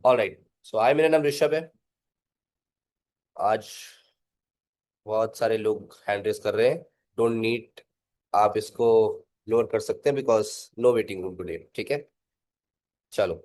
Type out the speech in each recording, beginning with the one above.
Alright. सो हाय, मेरा नाम ऋषभ है। आज बहुत सारे लोग हैंड रेस कर रहे हैं। डोंट नीड, आप इसको लोअर कर सकते हैं because no waiting room today. ठीक है, चलो।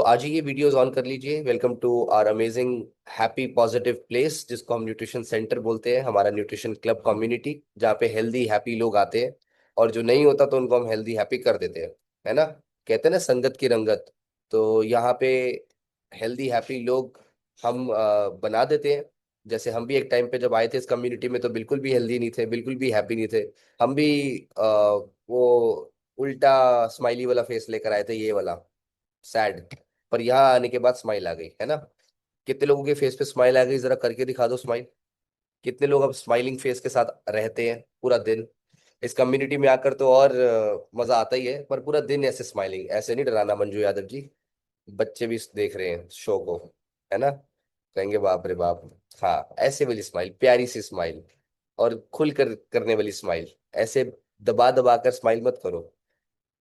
आज ही ये वीडियोस ऑन कर लीजिए। Welcome to our amazing happy positive place, जिसको हम न्यूट्रिशन सेंटर बोलते हैं, हमारा न्यूट्रिशन क्लब कम्युनिटी, जहाँ पे हेल्दी हैप्पी लोग आते हैं। और जो नहीं होता तो उनको हम हेल्दी हैप्पी कर देते हैं, है ना। कहते हैं ना, संगत की रंगत। तो यहाँ पे हेल्दी हैप्पी लोग हम बना देते हैं। जैसे हम भी एक टाइम पे जब आए थे इस कम्युनिटी में तो बिल्कुल भी हेल्दी नहीं थे, बिल्कुल भी हैप्पी नहीं थे। हम भी वो उल्टा स्माइली वाला फेस लेकर आए थे, ये वाला सैड। पर यहाँ आने के बाद स्माइल आ गई, है ना। कितने लोगों के फेस पे स्माइल आ गई, जरा करके दिखा दो स्माइल। कितने लोग अब स्माइलिंग फेस के साथ रहते हैं पूरा दिन। इस कम्युनिटी में आकर तो और मजा आता ही है, पर पूरा दिन ऐसे स्माइलिंग, ऐसे नहीं डराना मंजू यादव जी। बच्चे भी देख रहे हैं शो को, है ना। कहेंगे बाप रे बाप। हाँ, ऐसे वाली स्माइल, प्यारी सी स्माइल, और खुल कर करने वाली स्माइल। ऐसे दबा दबा कर स्माइल मत करो।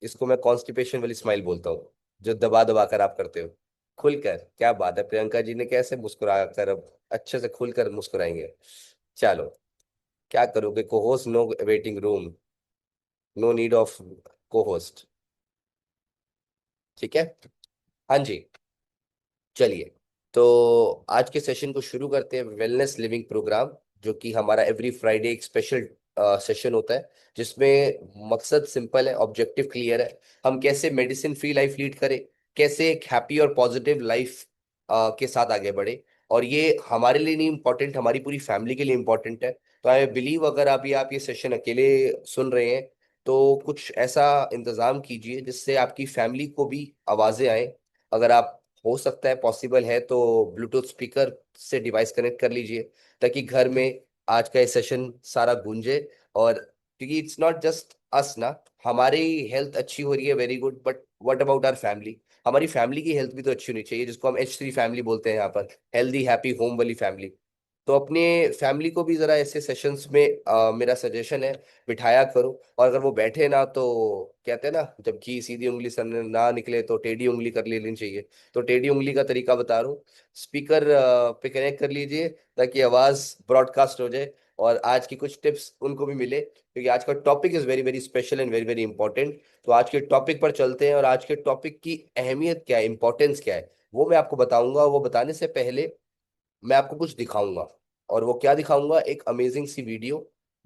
इसको मैं कॉन्स्टिपेशन वाली स्माइल बोलता हूँ, जो दबा दबा कर आप करते हो। खुलकर, क्या बात है, प्रियंका जी ने कैसे मुस्कुरा कर अब अच्छे से खुलकर मुस्कुराएंगे। चलो, क्या करोगे, cohost no waiting room, no need of cohost. ठीक है, हाँ जी। चलिए, तो आज के सेशन को शुरू करते हैं। वेलनेस लिविंग प्रोग्राम, जो कि हमारा एवरी फ्राइडे एक स्पेशल सेशन होता है, जिसमें मकसद सिंपल है, ऑब्जेक्टिव क्लियर है। हम कैसे मेडिसिन फ्री लाइफ लीड करें, कैसे एक हैप्पी और पॉजिटिव लाइफ के साथ आगे बढ़े। और ये हमारे लिए नहीं इम्पोर्टेंट, हमारी पूरी फैमिली के लिए इम्पोर्टेंट है। तो आई बिलीव, अगर आप ये सेशन अकेले सुन रहे हैं तो कुछ ऐसा इंतजाम कीजिए जिससे आपकी फैमिली को भी आवाजें आए। अगर आप, हो सकता है पॉसिबल है तो ब्लूटूथ स्पीकर से डिवाइस कनेक्ट कर लीजिए, ताकि घर में आज का ये सेशन सारा गूंजे। और क्योंकि इट्स नॉट जस्ट अस ना, हमारी हेल्थ अच्छी हो रही है, very good, but what about our family. हमारी फैमिली की हेल्थ भी तो अच्छी होनी चाहिए, जिसको हम H3 फैमिली बोलते हैं यहाँ पर, हेल्दी हैप्पी होम वाली फैमिली। तो अपने फैमिली को भी जरा ऐसे सेशंस में मेरा सजेशन है, बिठाया करो। और अगर वो बैठे ना तो, कहते हैं ना, जब घी सीधी उंगली से ना निकले तो टेढ़ी उंगली कर लेनी चाहिए। तो टेढ़ी उंगली का तरीका बता रहा हूँ। स्पीकर पे कनेक्ट कर लीजिए, ताकि आवाज ब्रॉडकास्ट हो जाए और आज की कुछ टिप्स उनको भी मिले, क्योंकि आज का topic is very very special and very very important. तो आज के टॉपिक पर चलते हैं, और आज के टॉपिक की अहमियत क्या है, इंपॉर्टेंस क्या है, वो मैं आपको बताऊंगा। वो बताने से पहले मैं आपको कुछ दिखाऊंगा। और वो क्या दिखाऊंगा, एक अमेजिंग सी वीडियो,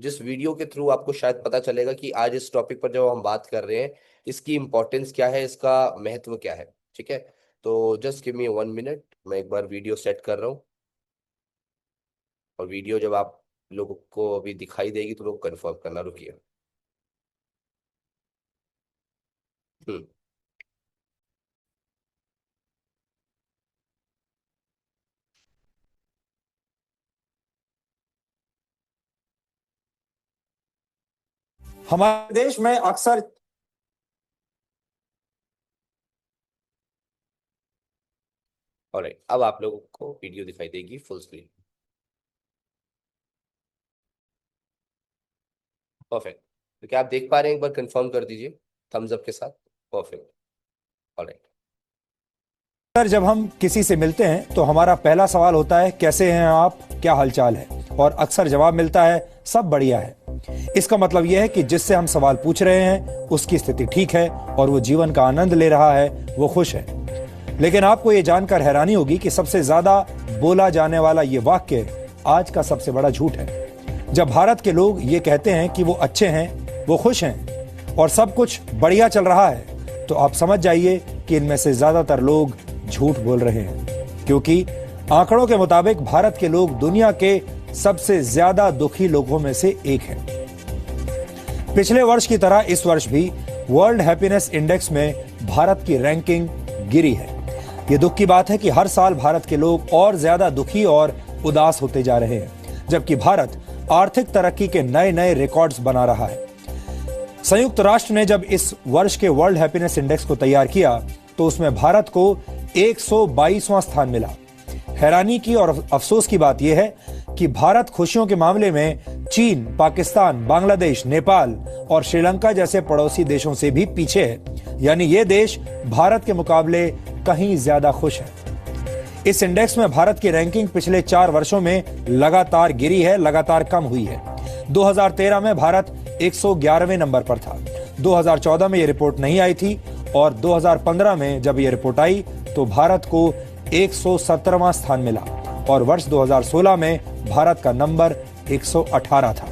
जिस वीडियो के थ्रू आपको शायद पता चलेगा कि आज इस टॉपिक पर जब हम बात कर रहे हैं, इसकी इंपॉर्टेंस क्या है, इसका महत्व क्या है। ठीक है, तो जस्ट गिव मी 1 मिनट, मैं एक बार वीडियो सेट कर रहा हूँ। और वीडियो जब आप लोगों को अभी दिखाई देगी तो लोग कंफर्म करना, रुकिए। हम्म। हमारे देश में अक्सर ऑलराइट, अब आप लोगों को वीडियो दिखाई देगी फुल स्क्रीन। परफेक्ट। तो क्या आप देख पा रहे हैं, एक बार कंफर्म कर दीजिए थम्स अप के साथ। परफेक्ट। ऑलराइट। जब हम किसी से मिलते हैं तो हमारा पहला सवाल होता है, कैसे हैं आप, क्या हालचाल है। और अक्सर जवाब मिलता है, सब बढ़िया है। इसका मतलब यह है कि जिससे हम सवाल पूछ रहे हैं उसकी स्थिति ठीक है और वो जीवन का आनंद ले रहा है, वो खुश है। लेकिन आपको ये जानकर हैरानी होगी कि सबसे ज्यादा बोला जाने वाला ये वाक्य आज का सबसे बड़ा झूठ है। जब भारत के लोग ये कहते हैं कि वो अच्छे हैं, वो खुश हैं और सब कुछ बढ़िया चल रहा है, तो आप समझ जाइए कि इनमें से ज्यादातर लोग झूठ बोल रहे हैं। क्योंकि आंकड़ों के मुताबिक भारत के लोग दुनिया के सबसे ज्यादा दुखी लोगों में से एक हैं। पिछले वर्ष की तरह इस वर्ष भी वर्ल्ड हैप्पीनेस इंडेक्स में भारत की रैंकिंग गिरी है। यह दुख की बात है कि हर साल भारत के लोग और ज्यादा दुखी और उदास होते जा रहे हैं, जबकि भारत आर्थिक तरक्की के नए नए रिकॉर्ड्स बना रहा है। संयुक्त राष्ट्र ने जब इस वर्ष के वर्ल्ड हैप्पीनेस इंडेक्स को तैयार किया तो उसमें भारत को 122वां स्थान मिला। हैरानी की और अफसोस की बात यह है कि भारत खुशियों के मामले में चीन, पाकिस्तान, बांग्लादेश, नेपाल और श्रीलंका जैसे पड़ोसी देशों से भी पीछे है, यानी ये देश भारत के मुकाबले कहीं ज्यादा खुश है। इस इंडेक्स में भारत की रैंकिंग पिछले 4 वर्षों में लगातार गिरी है, लगातार कम हुई है। 2013 में भारत 111वें नंबर पर था। 2014 में यह रिपोर्ट नहीं आई थी और 2015 में जब यह रिपोर्ट आई तो भारत को 117वां स्थान मिला और वर्ष 2016 में भारत का नंबर 118 था।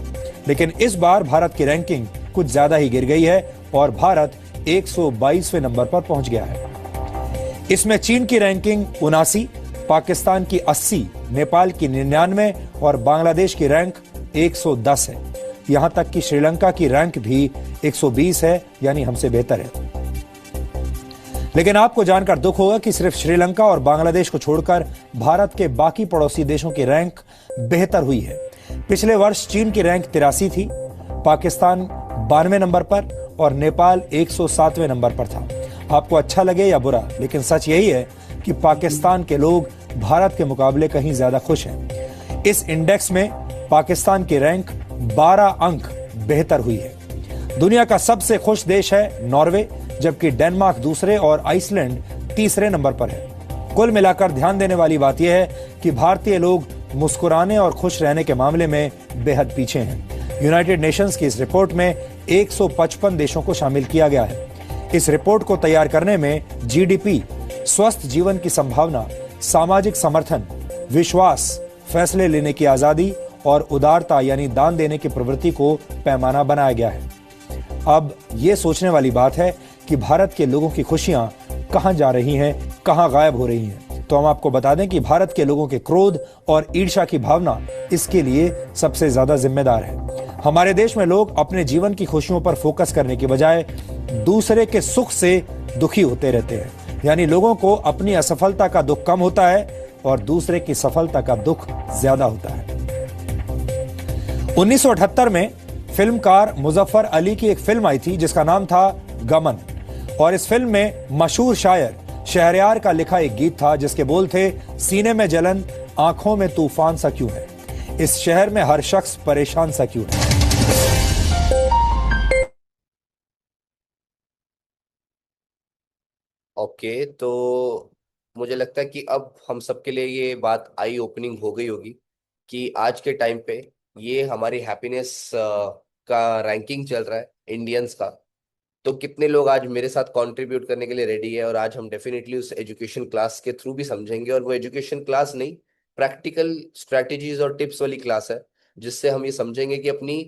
लेकिन इस बार भारत की रैंकिंग कुछ ज्यादा ही गिर गई है और भारत 122वें नंबर पर पहुंच गया है। इसमें चीन की रैंकिंग 79, पाकिस्तान की 80, नेपाल की 99 और बांग्लादेश की रैंक 110 है। यहां तक कि श्रीलंका की रैंक भी 120 है, यानी हमसे बेहतर है। लेकिन आपको जानकर दुख होगा कि सिर्फ श्रीलंका और बांग्लादेश को छोड़कर भारत के बाकी पड़ोसी देशों की रैंक बेहतर हुई है। पिछले वर्ष चीन की रैंक 83 थी, पाकिस्तान 92वें नंबर पर और नेपाल 107वें नंबर पर था। आपको अच्छा लगे या बुरा, लेकिन सच यही है कि पाकिस्तान के लोग भारत के मुकाबले कहीं ज्यादा खुश हैं। इस इंडेक्स में पाकिस्तान की रैंक 12 अंक बेहतर हुई है। दुनिया का सबसे खुश देश है नॉर्वे, जबकि डेनमार्क दूसरे और आइसलैंड तीसरे नंबर पर है। कुल मिलाकर ध्यान देने वाली बात यह है कि भारतीय लोग मुस्कुराने और खुश रहने के मामले में बेहद पीछे हैं। यूनाइटेड नेशंस की इस रिपोर्ट में 155 देशों को शामिल किया गया है। इस रिपोर्ट को तैयार करने में जीडीपी, स्वस्थ जीवन की संभावना, सामाजिक समर्थन, विश्वास, फैसले लेने की आजादी और उदारता यानी दान देने की प्रवृत्ति को पैमाना बनाया गया है। अब यह सोचने वाली बात है कि भारत के लोगों की खुशियां कहां जा रही हैं, कहां गायब हो रही हैं। तो हम आपको बता दें कि भारत के लोगों के क्रोध और ईर्ष्या की भावना इसके लिए सबसे ज्यादा जिम्मेदार है। हमारे देश में लोग अपने जीवन की खुशियों पर फोकस करने की बजाय दूसरे के सुख से दुखी होते रहते हैं। यानी लोगों को अपनी असफलता का दुख कम होता है और दूसरे की सफलता का दुख ज्यादा होता है। 1978 में फिल्मकार मुजफ्फर अली की एक फिल्म आई थी जिसका नाम था गमन, और इस फिल्म में मशहूर शायर शहरयार का लिखा एक गीत था जिसके बोल थे, सीने में जलन, आंखों में तूफान सा क्यों है, इस शहर में हर शख्स परेशान सा क्यों है। ओके, तो मुझे लगता है कि अब हम सबके लिए ये बात आई ओपनिंग हो गई होगी कि आज के टाइम पे ये हमारी हैप्पीनेस का रैंकिंग चल रहा है इंडियंस का। तो कितने लोग आज मेरे साथ कंट्रीब्यूट करने के लिए रेडी है, और आज हम डेफिनेटली उस एजुकेशन क्लास के थ्रू भी समझेंगे, और वो एजुकेशन क्लास नहीं, प्रैक्टिकल स्ट्रैटेजीज और टिप्स वाली क्लास है, जिससे हम ये समझेंगे कि अपनी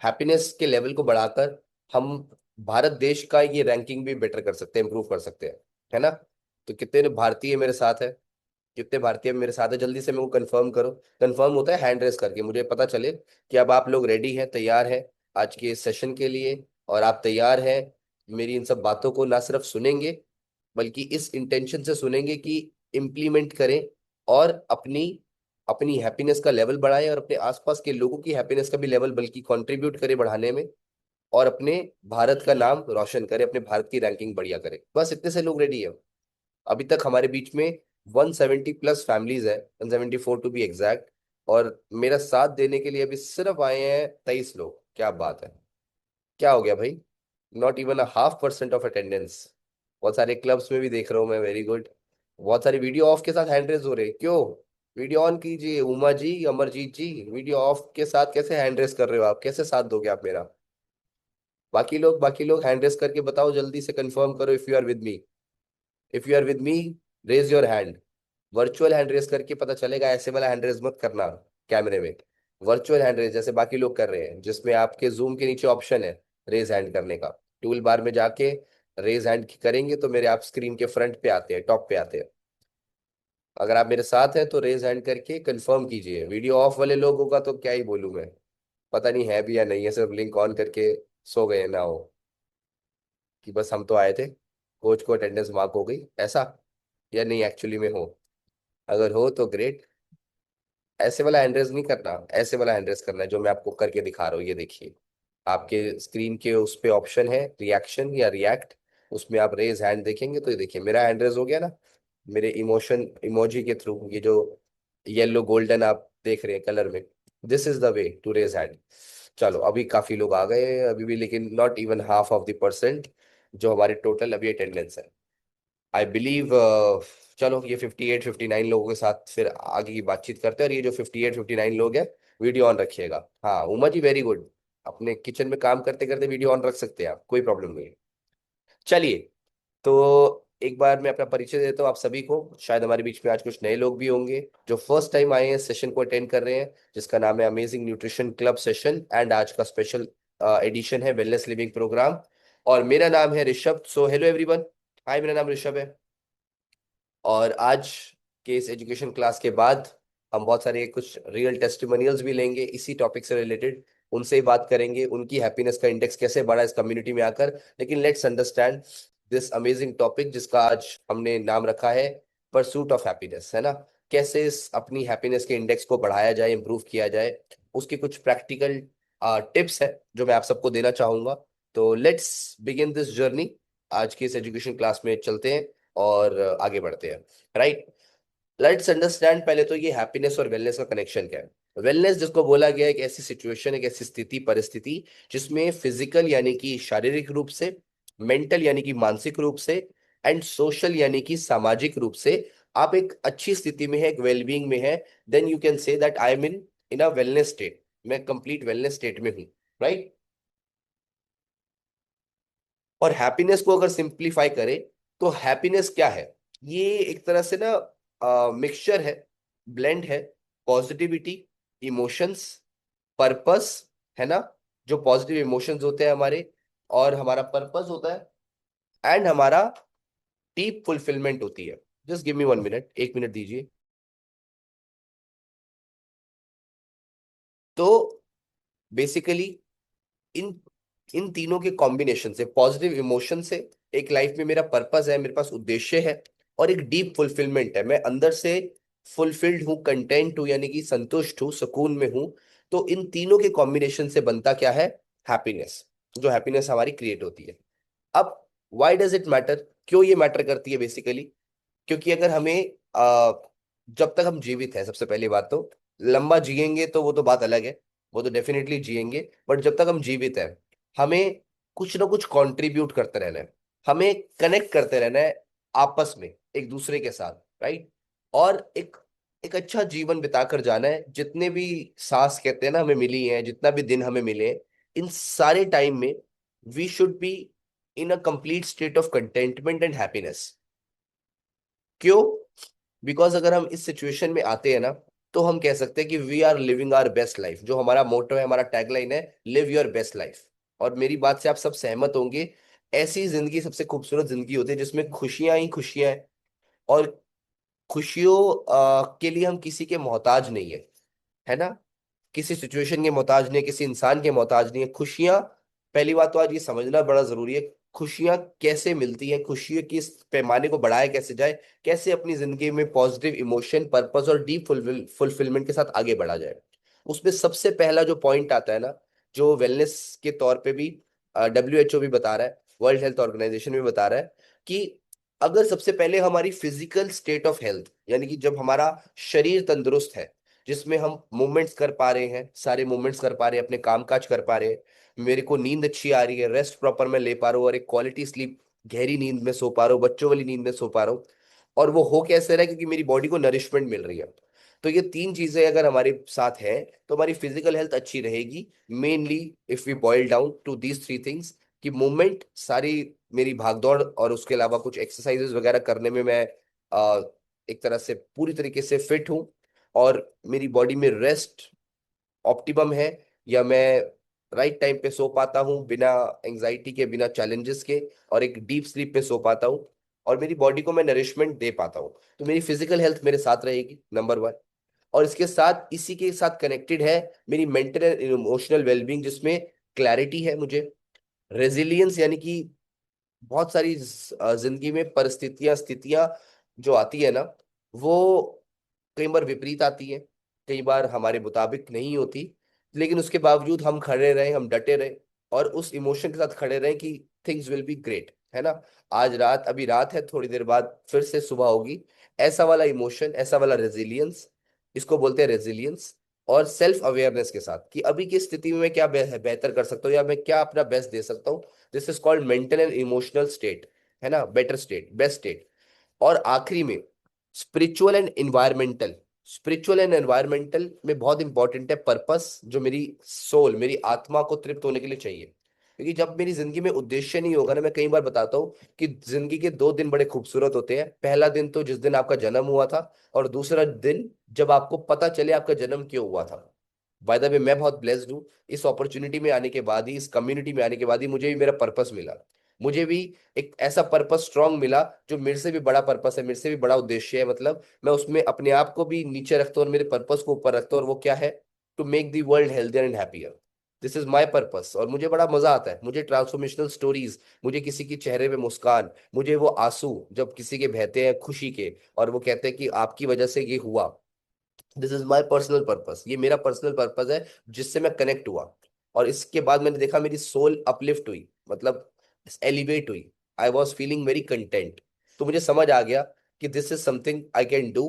हैप्पीनेस के लेवल को बढ़ाकर हम भारत देश का ये रैंकिंग भी बेटर कर सकते हैं, इंप्रूव कर सकते हैं, है ना। तो कितने भारतीय मेरे साथ है, कितने भारतीय मेरे साथ है, जल्दी से मेरे को कंफर्म करो। कंफर्म होता है हैंड रेस करके, मुझे पता चले कि अब आप लोग रेडी हैं, तैयार हैं आज के इस सेशन के लिए, और आप तैयार हैं मेरी इन सब बातों को ना सिर्फ सुनेंगे बल्कि इस इंटेंशन से सुनेंगे कि इम्प्लीमेंट करें और अपनी अपनी हैप्पीनेस का लेवल बढ़ाएं, और अपने आसपास के लोगों की हैप्पीनेस का भी लेवल बल्कि कंट्रीब्यूट करें बढ़ाने में, और अपने भारत का नाम रोशन करें, अपने भारत की रैंकिंग बढ़िया करें। बस इतने से लोग रेडी है। अभी तक हमारे बीच में 170 प्लस फैमिलीज है, 174 टू बी एग्जैक्ट, और मेरा साथ देने के लिए अभी सिर्फ आए हैं 23 लोग। क्या बात है, क्या हो गया भाई, not even a half percent of attendance. बहुत सारे क्लब्स में भी देख रहा हूँ मैं, वेरी गुड। बहुत सारी वीडियो ऑफ के साथ हैंड रेज हो रहे हैं, क्यों? वीडियो ऑन कीजिए उमा जी, अमरजीत जी, वीडियो ऑफ के साथ कैसे हैंड रेज कर रहे हो आप, कैसे साथ दोगे आप मेरा? बाकी लोग हैंड रेज करके बताओ, जल्दी से कंफर्म करो if you are with me. If you are with me, raise your hand. Virtual hand raise करके पता चलेगा, ऐसे वाला हैंड रेज मत करना कैमरे में। वर्चुअल हैंड रेज जैसे बाकी लोग कर रहे हैं, जिसमें आपके जूम के नीचे ऑप्शन है रेज हैंड करने का, टूल बार में जाके रेज हैंड करेंगे तो मेरे आप स्क्रीन के फ्रंट पे आते हैं, टॉप पे आते हैं। अगर आप मेरे साथ हैं तो रेज हैंड करके कंफर्म कीजिए। वीडियो ऑफ वाले लोगों का तो क्या ही बोलूं मैं, पता नहीं है भी या नहीं है, सिर्फ लिंक ऑन करके सो गए ना हो कि बस हम तो आए थे, कोच को अटेंडेंस मार्क हो गई, ऐसा या नहीं एक्चुअली में हो? अगर हो तो ग्रेट। ऐसे वाला हैंड नहीं करना, ऐसे वाला हैंड करना है जो मैं आपको करके दिखा रहा हूँ। ये देखिए, आपके स्क्रीन के उस पे ऑप्शन है रिएक्शन या रिएक्ट, उसमें आप रेज हैंड देखेंगे तो ये देखिए मेरा हैंड रेज हो गया ना, मेरे इमोशन इमोजी के थ्रू। ये जो येलो गोल्डन आप देख रहे हैं कलर में, this is the way to raise hand. चलो अभी काफी लोग आ गए हैं अभी भी, लेकिन not even half of the percent. जो हमारे टोटल अभी अटेंडेंस है। आई बिलीव, चलो ये 58 59 लोगों के साथ फिर आगे की बातचीत करते हैं। और ये जो 58 59 लोग हैं, वीडियो ऑन रखिएगा। हाँ उमा जी, वेरी गुड। अपने किचन में काम करते करते वीडियो ऑन रख सकते हैं आप, कोई प्रॉब्लम नहीं है। चलिए, तो एक बार मैं अपना परिचय देता हूँ आप सभी को। शायद हमारे बीच में आज कुछ नए लोग भी होंगे जो फर्स्ट टाइम आए हैं, सेशन को अटेंड कर रहे हैं, जिसका नाम है amazing nutrition club session. And आज का स्पेशल एडिशन है वेलनेस लिविंग प्रोग्राम। और मेरा नाम है ऋषभ। सो हेलो एवरीवन, हाय, मेरा नाम ऋषभ है। और आज के इस एजुकेशन क्लास के बाद हम बहुत सारे कुछ रियल टेस्टिमोनियल्स भी लेंगे इसी टॉपिक से रिलेटेड। उनसे ही बात करेंगे, उनकी हैप्पीनेस का इंडेक्स कैसे बढ़ा इस कम्युनिटी में आकर। लेकिन let's understand this amazing topic जिसका आज हमने नाम रखा है परसूट ऑफ हैप्पीनेस, है ना। कैसे इस अपनी हैप्पीनेस के इंडेक्स को बढ़ाया जाए, इंप्रूव किया जाए, उसके कुछ प्रैक्टिकल टिप्स है जो मैं आप सबको देना चाहूंगा। तो लेट्स बिगिन दिस जर्नी। आज की इस एजुकेशन क्लास में चलते हैं और आगे बढ़ते हैं। राइट, लेट्स अंडरस्टैंड पहले तो ये हैप्पीनेस और वेलनेस का कनेक्शन क्या है। वेलनेस जिसको बोला गया है, एक ऐसी सिचुएशन, एक ऐसी स्थिति परिस्थिति जिसमें फिजिकल यानी कि शारीरिक रूप से, मेंटल यानी कि मानसिक रूप से, एंड सोशल यानी कि सामाजिक रूप से आप एक अच्छी स्थिति में है, एक वेलबींग में है। Then you can say that I am in a wellness state, मैं कंप्लीट वेलनेस स्टेट में हूँ। राइट। और हैप्पीनेस को अगर सिंप्लीफाई करें तो हैप्पीनेस क्या है, ये एक तरह से ना मिक्सचर है, ब्लेंड है, पॉजिटिविटी, इमोशंस, पर्पस, है ना। जो पॉजिटिव इमोशंस होते हैं हमारे, और हमारा पर्पस होता है, एंड हमारा डीप फुलफिलमेंट होती है। Just give me 1 minute, 1 minute दीजिए। तो बेसिकली इन इन तीनों के कॉम्बिनेशन से, पॉजिटिव इमोशन से, एक लाइफ में मेरा पर्पस है, मेरे पास उद्देश्य है, और एक डीप फुलफिलमेंट है, मैं अंदर से फुलफिल्ड हूँ, कंटेंट हूँ, यानी कि संतुष्ट हूँ, सुकून में हूँ। तो इन तीनों के कॉम्बिनेशन से बनता क्या है, हैप्पीनेस। जो हैप्पीनेस हमारी क्रिएट होती है। अब व्हाई डज इट मैटर, क्यों ये मैटर करती है बेसिकली। क्योंकि अगर हमें जब तक हम जीवित हैं, सबसे पहली बात तो लंबा जिएंगे तो वो तो बात अलग है, वो तो डेफिनेटली जिएंगे। बट जब तक हम जीवित हैं, हमें कुछ ना कुछ कंट्रीब्यूट करते रहना है, हमें कनेक्ट करते रहना है आपस में, एक दूसरे के साथ। राइट। और एक एक अच्छा जीवन बिताकर जाना है। जितने भी सांस कहते हैं ना हमें मिली हैं, जितना भी दिन हमें मिले हैं, इन सारे टाइम में we should be in a complete state of contentment and happiness. क्यों? बिकॉज अगर हम इस सिचुएशन में आते हैं ना, तो हम कह सकते हैं कि we are living our best life. जो हमारा मोटो है, हमारा टैगलाइन है, लिव योर बेस्ट लाइफ। और मेरी बात से आप सब सहमत होंगे, ऐसी जिंदगी सबसे खूबसूरत जिंदगी होती है जिसमें खुशियां ही खुशियां हैं। और खुशियों के लिए हम किसी के मोहताज नहीं है, है ना। किसी सिचुएशन के मोहताज नहीं है, किसी इंसान के मोहताज नहीं है। खुशियां, पहली बात तो आज ये समझना बड़ा जरूरी है, खुशियां कैसे मिलती है, खुशियों की इस पैमाने को बढ़ाया कैसे जाए, कैसे अपनी जिंदगी में पॉजिटिव इमोशन, पर्पस और डीप फुलफिलमेंट के साथ आगे बढ़ा जाए। उसमें सबसे पहला जो पॉइंट आता है ना, जो वेलनेस के तौर पे भी WHO भी बता रहा है, वर्ल्ड हेल्थ ऑर्गेनाइजेशन भी बता रहा है, कि अगर सबसे पहले हमारी फिजिकल स्टेट ऑफ हेल्थ, यानी कि जब हमारा शरीर तंदुरुस्त है, जिसमें हम मूवमेंट्स कर पा रहे हैं, सारे मूवमेंट्स कर पा रहे हैं, अपने काम काज कर पा रहे हैं, मेरे को नींद अच्छी आ रही है, रेस्ट प्रॉपर मैं ले पा रहा हूँ, और एक क्वालिटी स्लीप, गहरी नींद में सो पा रहा हूँ, बच्चों वाली नींद में सो पा रहा हूँ। और वो हो कैसे रहा है, क्योंकि मेरी बॉडी को नरिशमेंट मिल रही है। तो ये तीन चीजें अगर हमारे साथ है, तो हमारी फिजिकल हेल्थ अच्छी रहेगी। Mainly if we boil down to these three things, कि मूवमेंट सारी, मेरी भागदौड़ और उसके अलावा कुछ एक्सरसाइजेस वगैरह करने में मैं अ, एक तरह से पूरी तरीके से फिट हूँ। और मेरी बॉडी में रेस्ट ऑप्टिमम है, या मैं राइट टाइम पे सो पाता हूँ बिना एंजाइटी के, बिना चैलेंजेस के, और एक डीप स्लीप पे सो पाता हूँ, और मेरी बॉडी को मैं नरिशमेंट दे पाता हूँ। तो मेरी फिजिकल हेल्थ मेरे साथ रहेगी, नंबर 1। और इसके साथ, इसी के साथ कनेक्टेड है मेरी मेंटल एंड इमोशनल वेलबींग, जिसमें क्लैरिटी है मुझे, रेजिलियंस, यानी कि बहुत सारी जिंदगी में परिस्थितियां, स्थितियां जो आती है ना, वो कई बार विपरीत आती है, कई बार हमारे मुताबिक नहीं होती। लेकिन उसके बावजूद हम खड़े रहे, हम डटे रहे, और उस इमोशन के साथ खड़े रहे कि थिंग्स विल बी ग्रेट, है ना। आज रात, अभी रात है, थोड़ी देर बाद फिर से सुबह होगी। ऐसा वाला इमोशन, ऐसा वाला रेजिलियंस, इसको बोलते हैं रेजिलियंस। और सेल्फ अवेयरनेस के साथ कि अभी की स्थिति में मैं क्या बेहतर कर सकता हूँ या मैं क्या अपना बेस्ट दे सकता हूँ। This is called mental and emotional state, है ना, बेटर स्टेट, बेस्ट स्टेट। और आखिरी में spiritual and environmental. Spiritual and environmental में बहुत इंपॉर्टेंट है पर्पस, जो मेरी सोल, मेरी आत्मा को तृप्त होने के लिए चाहिए। क्योंकि जब मेरी जिंदगी में उद्देश्य नहीं होगा ना, मैं कई बार बताता हूँ कि जिंदगी के 2 दिन बड़े खूबसूरत होते हैं। पहला दिन तो जिस दिन आपका जन्म हुआ था, और दूसरा दिन जब आपको पता चले आपका जन्म क्यों हुआ था। बाय द वे, मैं बहुत ब्लेस्ड हूँ, इस अपॉर्चुनिटी में आने के बाद ही, इस कम्युनिटी में आने के बाद ही मुझे भी मेरा पर्पस मिला। मुझे भी एक ऐसा पर्पस स्ट्रांग मिला जो मेरे से भी बड़ा पर्पस है, मेरे से भी बड़ा उद्देश्य है। मतलब मैं उसमें अपने आप को भी नीचे रखता हूँ और मेरे पर्पस को ऊपर रखता हूँ, और वो क्या है? To make the world healthier and happier. This is my purpose. और मुझे बड़ा मजा आता है, मुझे ट्रांसफॉर्मेशनल स्टोरीज, मुझे किसी के चेहरे पे मुस्कान, मुझे वो आंसू जब किसी के बहते हैं खुशी के, और वो कहते हैं कि आपकी वजह से ये हुआ। This is my personal purpose, ये मेरा पर्सनल पर्पस है जिससे मैं कनेक्ट हुआ। और इसके बाद मैंने देखा मेरी सोल अपलिफ्ट हुई, मतलब एलिवेट हुई। I was feeling very content. तो मुझे समझ आ गया कि this is something I can do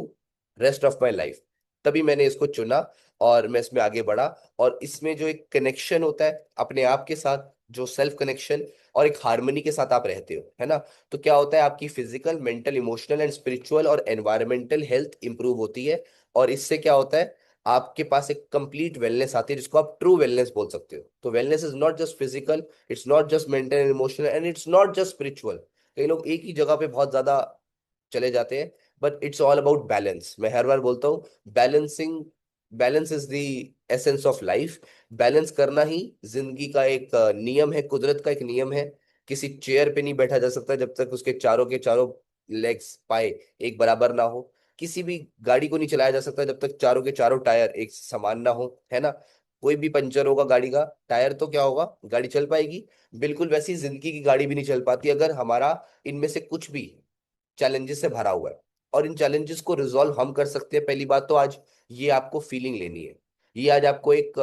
rest of my life. तभी मैंने इसको चुना और मैं इसमें आगे बढ़ा। और इसमें जो एक कनेक्शन होता है अपने आप के साथ, जो सेल्फ कनेक्शन, और एक हार्मनी के साथ आप रहते हो, है ना, तो क्या होता है? आपकी physical, mental, emotional and spiritual और एनवायरमेंटल हेल्थ इंप्रूव होती है। और इससे क्या होता है? आपके पास एक कंप्लीट वेलनेस आती है, जिसको आप ट्रू वेलनेस बोल सकते हो। तो wellness is not just physical, it's not just mental and emotional, and it's not just spiritual. कई लोग एक ही जगह पे बहुत ज्यादा चले जाते हैं, but it's all about balance. मैं हर बार बोलता हूँ, balancing, balance is the essence of life. Balance करना ही जिंदगी का एक नियम है, कुदरत का एक नियम है। किसी चेयर पे नहीं बैठा जा सकता जब तक उसके चारों के चारों लेग्स, पाए, एक बराबर ना हो। किसी भी गाड़ी को नहीं चलाया जा सकता जब तक चारों के चारों टायर एक समान ना हो, है ना। कोई भी पंचर होगा गाड़ी का, टायर तो क्या होगा, गाड़ी चल पाएगी? बिल्कुल वैसी जिंदगी की गाड़ी भी नहीं चल पाती अगर हमारा इनमें से कुछ भी चैलेंजेस से भरा हुआ है। और इन चैलेंजेस को रिजॉल्व हम कर सकते हैं। पहली बात तो आज ये आपको फीलिंग लेनी है, ये आज आपको एक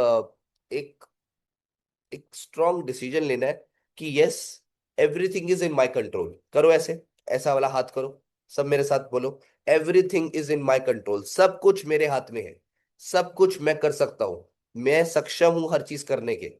एक स्ट्रॉन्ग डिसीजन लेना है कि yes, everything is in my control. करो ऐसे, ऐसा वाला हाथ करो, सब मेरे साथ बोलो, everything is in my control. सब कुछ मेरे हाथ में है, सब कुछ मैं कर सकता हूँ, मैं सक्षम हूँ हर चीज करने के।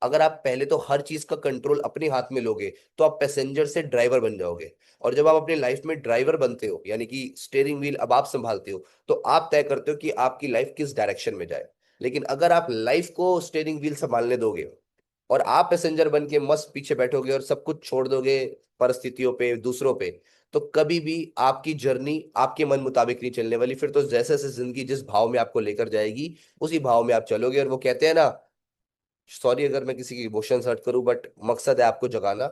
अगर आप पहले तो हर चीज का कंट्रोल अपने हाथ में लोगे, तो आप पैसेंजर से ड्राइवर बन जाओगे। और जब आप अपनी लाइफ में ड्राइवर बनते हो, यानी कि स्टेयरिंग व्हील अब आप संभालते हो, तो आप तय करते हो कि आपकी लाइफ किस डायरेक्शन में जाए। लेकिन अगर आप लाइफ को स्टेयरिंग व्हील संभालने दोगे और आप पैसेंजर बन के मस्त पीछे बैठोगे और सब कुछ छोड़ दोगे परिस्थितियों पे, दूसरों पे, तो कभी भी आपकी जर्नी आपके मन मुताबिक नहीं चलने वाली। फिर तो जैसे जैसे जिंदगी जिस भाव में आपको लेकर जाएगी, उसी भाव में आप चलोगे। और वो कहते हैं ना, सॉरी अगर मैं किसी की इमोशंस हर्ट करूं, बट मकसद है आपको जगाना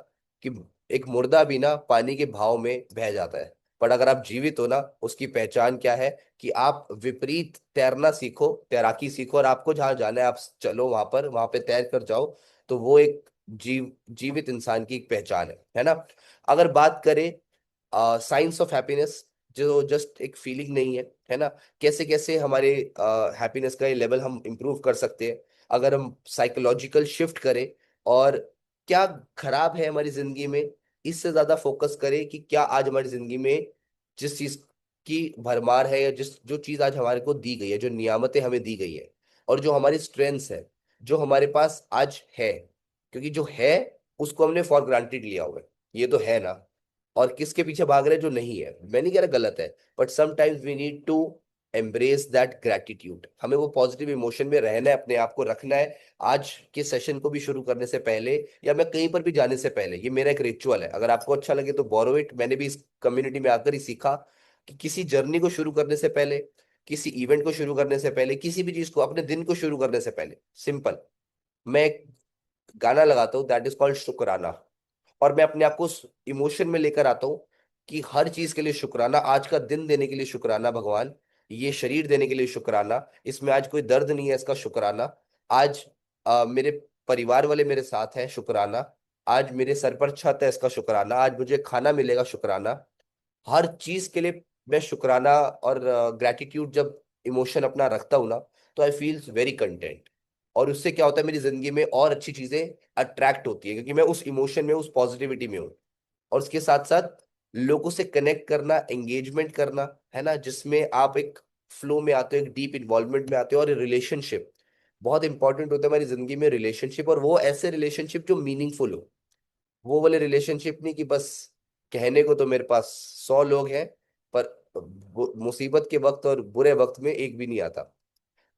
कि एक मुर्दा भी ना पानी के भाव में बह जाता है, पर अगर आप जीवित हो ना, उसकी पहचान क्या है? कि आप विपरीत तैरना सीखो, तैराकी सीखो, और आपको जहां जाना है आप चलो वहां पर, वहां पे तैर कर जाओ। तो वो एक जीवित इंसान की एक पहचान है ना। अगर बात करें साइंस ऑफ हैप्पीनेस, जो जस्ट एक फीलिंग नहीं है, है ना, कैसे कैसे हमारे हैप्पीनेस का ये लेवल हम इंप्रूव कर सकते हैं अगर हम साइकोलॉजिकल शिफ्ट करें। और क्या खराब है हमारी जिंदगी में, इससे ज्यादा फोकस करें कि क्या आज हमारी जिंदगी में जिस चीज की भरमार है, या जिस जो चीज आज हमारे को दी गई है, जो नियामतें हमें दी गई है, और जो हमारी स्ट्रेंथ्स है, जो हमारे पास आज है। क्योंकि जो है उसको हमने फॉर ग्रांटेड लिया हुआ है, ये तो है ना। और किसके पीछे भाग रहे हैं जो नहीं है? मैं नहीं कह रहा गलत है, but sometimes we need to embrace that gratitude. हमें वो पॉजिटिव इमोशन में रहना है, अपने आप को रखना है। आज के सेशन को भी शुरू करने से पहले, या मैं कहीं पर भी जाने से पहले, ये मेरा एक रिचुअल है। अगर आपको अच्छा लगे तो बोरो इट। मैंने भी इस कम्युनिटी में आकर ही सीखा कि किसी जर्नी को शुरू करने से पहले, किसी इवेंट को शुरू करने से पहले, किसी भी चीज को, अपने दिन को शुरू करने से पहले, सिंपल, मैं एक गाना लगाता हूँ, दैट इज कॉल्ड शुक्राना। और मैं अपने आप को उस इमोशन में लेकर आता हूँ कि हर चीज के लिए शुक्राना, आज का दिन देने के लिए शुक्राना भगवान, ये शरीर देने के लिए शुक्राना, इसमें आज कोई दर्द नहीं है, इसका शुक्राना। आज मेरे परिवार वाले मेरे साथ हैं, शुक्राना। आज मेरे सर पर छत है, इसका शुक्राना। आज मुझे खाना मिलेगा, शुक्राना। हर चीज के लिए मैं शुक्राना और ग्रेटिट्यूड जब इमोशन अपना रखता हूँ ना, तो आई फील वेरी कंटेंट। और उससे क्या होता है, मेरी जिंदगी में और अच्छी चीजें अट्रैक्ट होती है, क्योंकि मैं उस इमोशन में, उस पॉजिटिविटी में हूँ। और उसके साथ साथ लोगों से कनेक्ट करना, एंगेजमेंट करना, है ना, जिसमें आप एक फ्लो में आते हो, एक डीप इन्वॉल्वमेंट में आते हो। और रिलेशनशिप बहुत इंपॉर्टेंट होता है हमारी जिंदगी में, रिलेशनशिप, और वो ऐसे रिलेशनशिप जो मीनिंगफुल हो। वो वाले रिलेशनशिप नहीं कि बस कहने को तो मेरे पास 100 लोग हैं, पर मुसीबत के वक्त और बुरे वक्त में एक भी नहीं आता।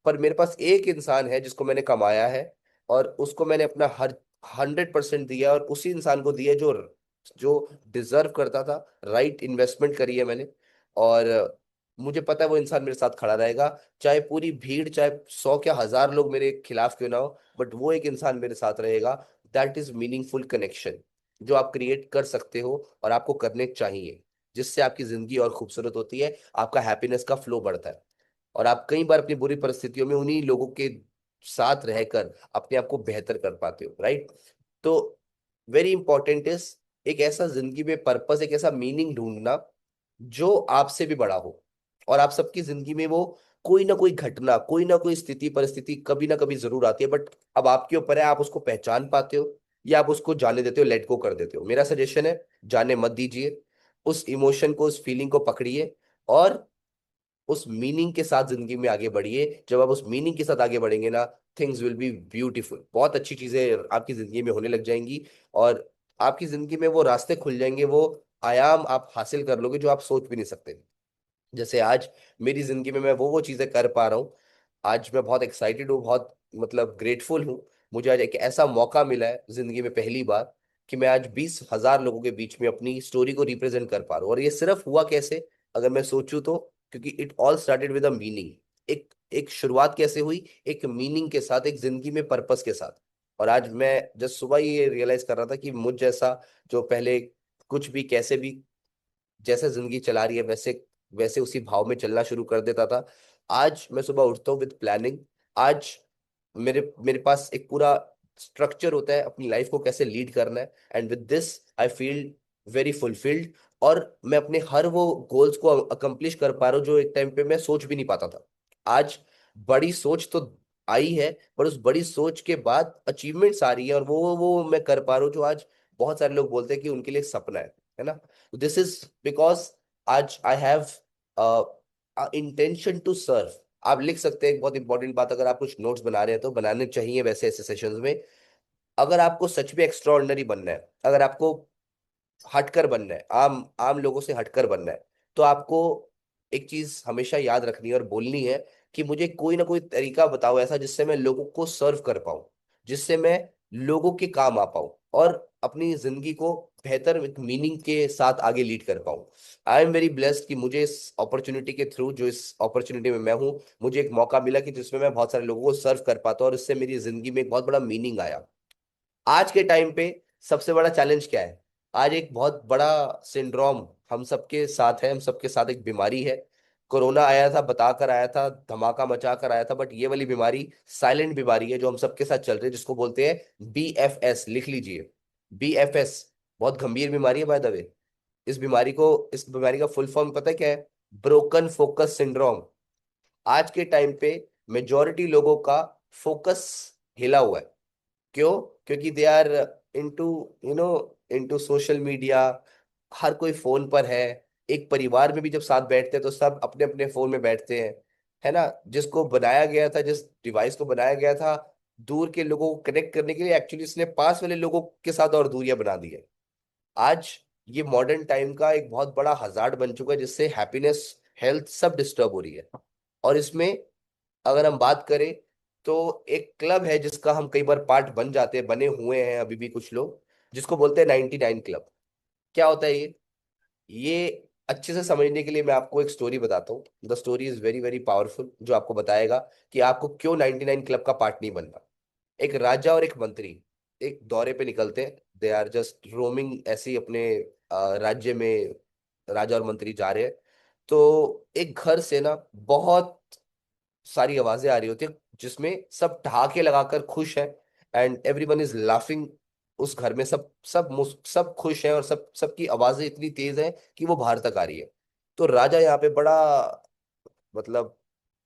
पर मेरे पास एक इंसान है जिसको मैंने कमाया है, और उसको मैंने अपना हर 100% दिया, और उसी इंसान को दिया जो जो डिजर्व करता था। राइट इन्वेस्टमेंट करी है मैंने, और मुझे पता है वो इंसान मेरे साथ खड़ा रहेगा। चाहे पूरी भीड़, चाहे 100 क्या 1000 लोग मेरे खिलाफ क्यों ना हो, बट वो एक इंसान मेरे साथ रहेगा। दैट इज मीनिंगफुल कनेक्शन जो आप क्रिएट कर सकते हो, और आपको करने चाहिए, जिससे आपकी जिंदगी और खूबसूरत होती है, आपका हैप्पीनेस का फ्लो बढ़ता है, और आप कई बार अपनी बुरी परिस्थितियों में उन्हीं लोगों के साथ रहकर अपने आप को बेहतर कर पाते हो, राइट। तो वेरी इंपॉर्टेंट इज एक ऐसा जिंदगी में पर्पस, एक ऐसा मीनिंग ढूंढना जो आपसे भी बड़ा हो। और आप सबकी जिंदगी में वो कोई ना कोई घटना, कोई ना कोई स्थिति परिस्थिति कभी ना कभी जरूर आती है, बट अब आपके ऊपर है, आप उसको पहचान पाते हो या आप उसको जाने देते हो, लेट गो कर देते हो। मेरा सजेशन है, जाने मत दीजिए। उस इमोशन को, उस फीलिंग को पकड़िए, और उस मीनिंग के साथ जिंदगी में आगे बढ़िए। जब आप उस मीनिंग के साथ आगे बढ़ेंगे ना, थिंग्स विल बी ब्यूटीफुल। बहुत अच्छी चीजें आपकी जिंदगी में होने लग जाएंगी, और आपकी जिंदगी में वो रास्ते खुल जाएंगे, वो आयाम आप हासिल कर लोगे जो आप सोच भी नहीं सकते। जैसे आज मेरी जिंदगी में मैं वो चीजें कर पा रहा हूँ। आज मैं बहुत एक्साइटेड हूँ, बहुत मतलब ग्रेटफुल हूँ। मुझे आज एक ऐसा मौका मिला है जिंदगी में पहली बार कि मैं आज 20,000 लोगों के बीच में अपनी स्टोरी को रिप्रेजेंट कर पा रहा हूँ। और ये सिर्फ हुआ कैसे, अगर मैं सोचूं तो, क्योंकि it all started with a meaning. एक एक शुरुआत कैसे हुई, एक मीनिंग के साथ, एक जिंदगी में पर्पस के साथ। और आज मैं जस्ट सुबह ही ये रियलाइज कर रहा था कि मुझ जैसा जो पहले कुछ भी कैसे भी जैसे जिंदगी चला रही है वैसे वैसे उसी भाव में चलना शुरू कर देता था, आज मैं सुबह उठता हूँ विद प्लानिंग। आज मेरे मेरे पास एक पूरा स्ट्रक्चर होता है अपनी लाइफ को कैसे लीड करना है, and with this I feel very fulfilled. और मैं अपने हर वो गोल्स को अकम्प्लिश कर पा रहा हूँ जो एक टाइम पे मैं सोच भी नहीं पाता था। आज बड़ी सोच तो आई है, पर उस बड़ी सोच के बाद अचीवमेंट्स आ रही है, और वो मैं कर पा रहा हूँ जो आज बहुत सारे लोग बोलते हैं कि उनके लिए सपना है ना। दिस इज बिकॉज आज I have intention to serve. आप लिख सकते हैं, एक बहुत इंपॉर्टेंट बात, अगर आप कुछ नोट्स बना रहे हैं तो बनाने चाहिए वैसे ऐसे सेशंस में। अगर आपको सच में एक्स्ट्रा ऑर्डिनरी बनना है, अगर आपको हटकर बनना है, आम आम लोगों से हटकर बनना है, तो आपको एक चीज हमेशा याद रखनी है और बोलनी है कि मुझे कोई ना कोई तरीका बताओ ऐसा जिससे मैं लोगों को सर्व कर पाऊं, जिससे मैं लोगों के काम आ पाऊं, और अपनी जिंदगी को बेहतर मीनिंग के साथ आगे लीड कर पाऊं। आई एम वेरी ब्लेस्ड कि मुझे इस अपॉर्चुनिटी के थ्रू, जो इस अपॉर्चुनिटी में मैं हूँ, मुझे एक मौका मिला कि जिसमें मैं बहुत सारे लोगों को सर्व कर पाता हूं, और इससे मेरी जिंदगी में एक बहुत बड़ा मीनिंग आया। आज के टाइम पे सबसे बड़ा चैलेंज क्या है? आज एक बहुत बड़ा सिंड्रोम हम सबके साथ है, हम सबके साथ एक बीमारी है। कोरोना आया था, बता कर आया था, धमाका मचा कर आया था, बट ये वाली बीमारी साइलेंट बीमारी है जो हम सबके साथ चल रही है, जिसको बोलते हैं BFS। लिख लीजिए, BFS। बहुत गंभीर बीमारी है बाय द वे। इस बीमारी का फुल फॉर्म पता है क्या है? Broken focus syndrome. आज के टाइम पे मेजोरिटी लोगों का फोकस हिला हुआ है। क्यों? क्योंकि they are into you know into social media. हर कोई फोन पर है। एक परिवार में भी जब साथ बैठते हैं तो सब अपने अपने फोन में बैठते हैं, है ना। जिसको बनाया गया था, जिस डिवाइस को बनाया गया था दूर के लोगों को कनेक्ट करने के लिए, एक्चुअली इसने पास वाले लोगों के साथ और दूरियां बना दी है। आज ये मॉडर्न टाइम का एक बहुत बड़ा हजार्ड बन चुका है, जिससे हैप्पीनेस, हेल्थ सब डिस्टर्ब हो रही है। और इसमें अगर हम बात करें तो एक क्लब है जिसका हम कई बार पार्ट बन जाते हैं, बने हुए हैं अभी भी कुछ लोग, जिसको बोलते हैं 99 क्लब। क्या होता है ये अच्छे से समझने के लिए मैं आपको एक स्टोरी बताता हूँ। The story is very very powerful, जो आपको बताएगा कि आपको क्यों 99 क्लब का पार्ट नहीं बनना। एक राजा और एक मंत्री एक दौरे पे निकलते हैं। दे आर जस्ट रोमिंग ऐसे ही अपने राज्य में। राजा और मंत्री जा रहे हैं, तो एक घर से ना बहुत सारी आवाजें आ रही होती है, जिसमें सब ठहाके लगाकर खुश है, एंड एवरीवन इज लाफिंग। उस घर में सब सब सब खुश है, और सब सबकी आवाजें इतनी तेज है कि वो बाहर तक आ रही है। तो राजा यहाँ पे बड़ा मतलब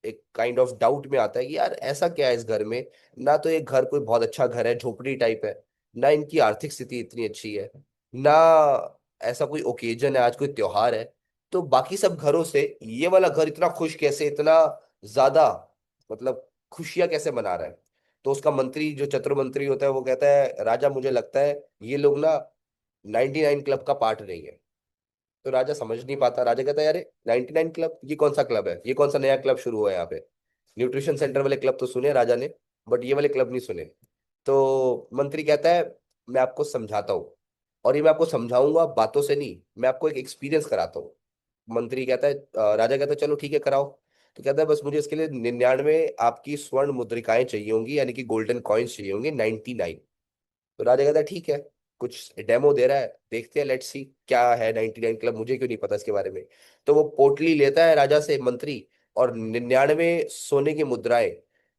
एक काइंड ऑफ डाउट में आता है कि यार ऐसा क्या है इस घर में। ना तो ये घर कोई बहुत अच्छा घर है, झोपड़ी टाइप है, ना इनकी आर्थिक स्थिति इतनी अच्छी है, ना ऐसा कोई ओकेजन है, आज कोई त्योहार है, तो बाकी सब घरों से ये वाला घर इतना खुश कैसे, इतना ज्यादा मतलब खुशियां कैसे मना रहा है। तो उसका मंत्री जो चतुर मंत्री होता है वो कहता है, राजा मुझे लगता है ये लोग ना 99 क्लब का पार्ट नहीं है। तो राजा समझ नहीं पाता, राजा कहता है अरे 99 क्लब, ये कौन सा क्लब है, ये कौन सा नया क्लब शुरू हुआ है यहाँ पे। न्यूट्रिशन सेंटर वाले क्लब तो सुने राजा ने, बट ये वाले क्लब नहीं सुने। तो मंत्री कहता है मैं आपको समझाता हूँ, और ये मैं आपको समझाऊंगा बातों से नहीं, मैं आपको एक एक्सपीरियंस कराता हूँ। मंत्री कहता है राजा कहता है चलो ठीक है कराओ। तो कहता है बस मुझे इसके लिए 99 आपकी स्वर्ण मुद्रिकाएं चाहिए होंगी, यानी कि गोल्डन कॉइन्स चाहिए होंगे 99। तो राजा कहता है ठीक है, कुछ डेमो दे रहा है, देखते हैं, लेट्स सी क्या है 99 क्लब, मुझे क्यों नहीं पता इसके बारे में। तो वो पोटली लेता है राजा से मंत्री, और 99 सोने की मुद्राएं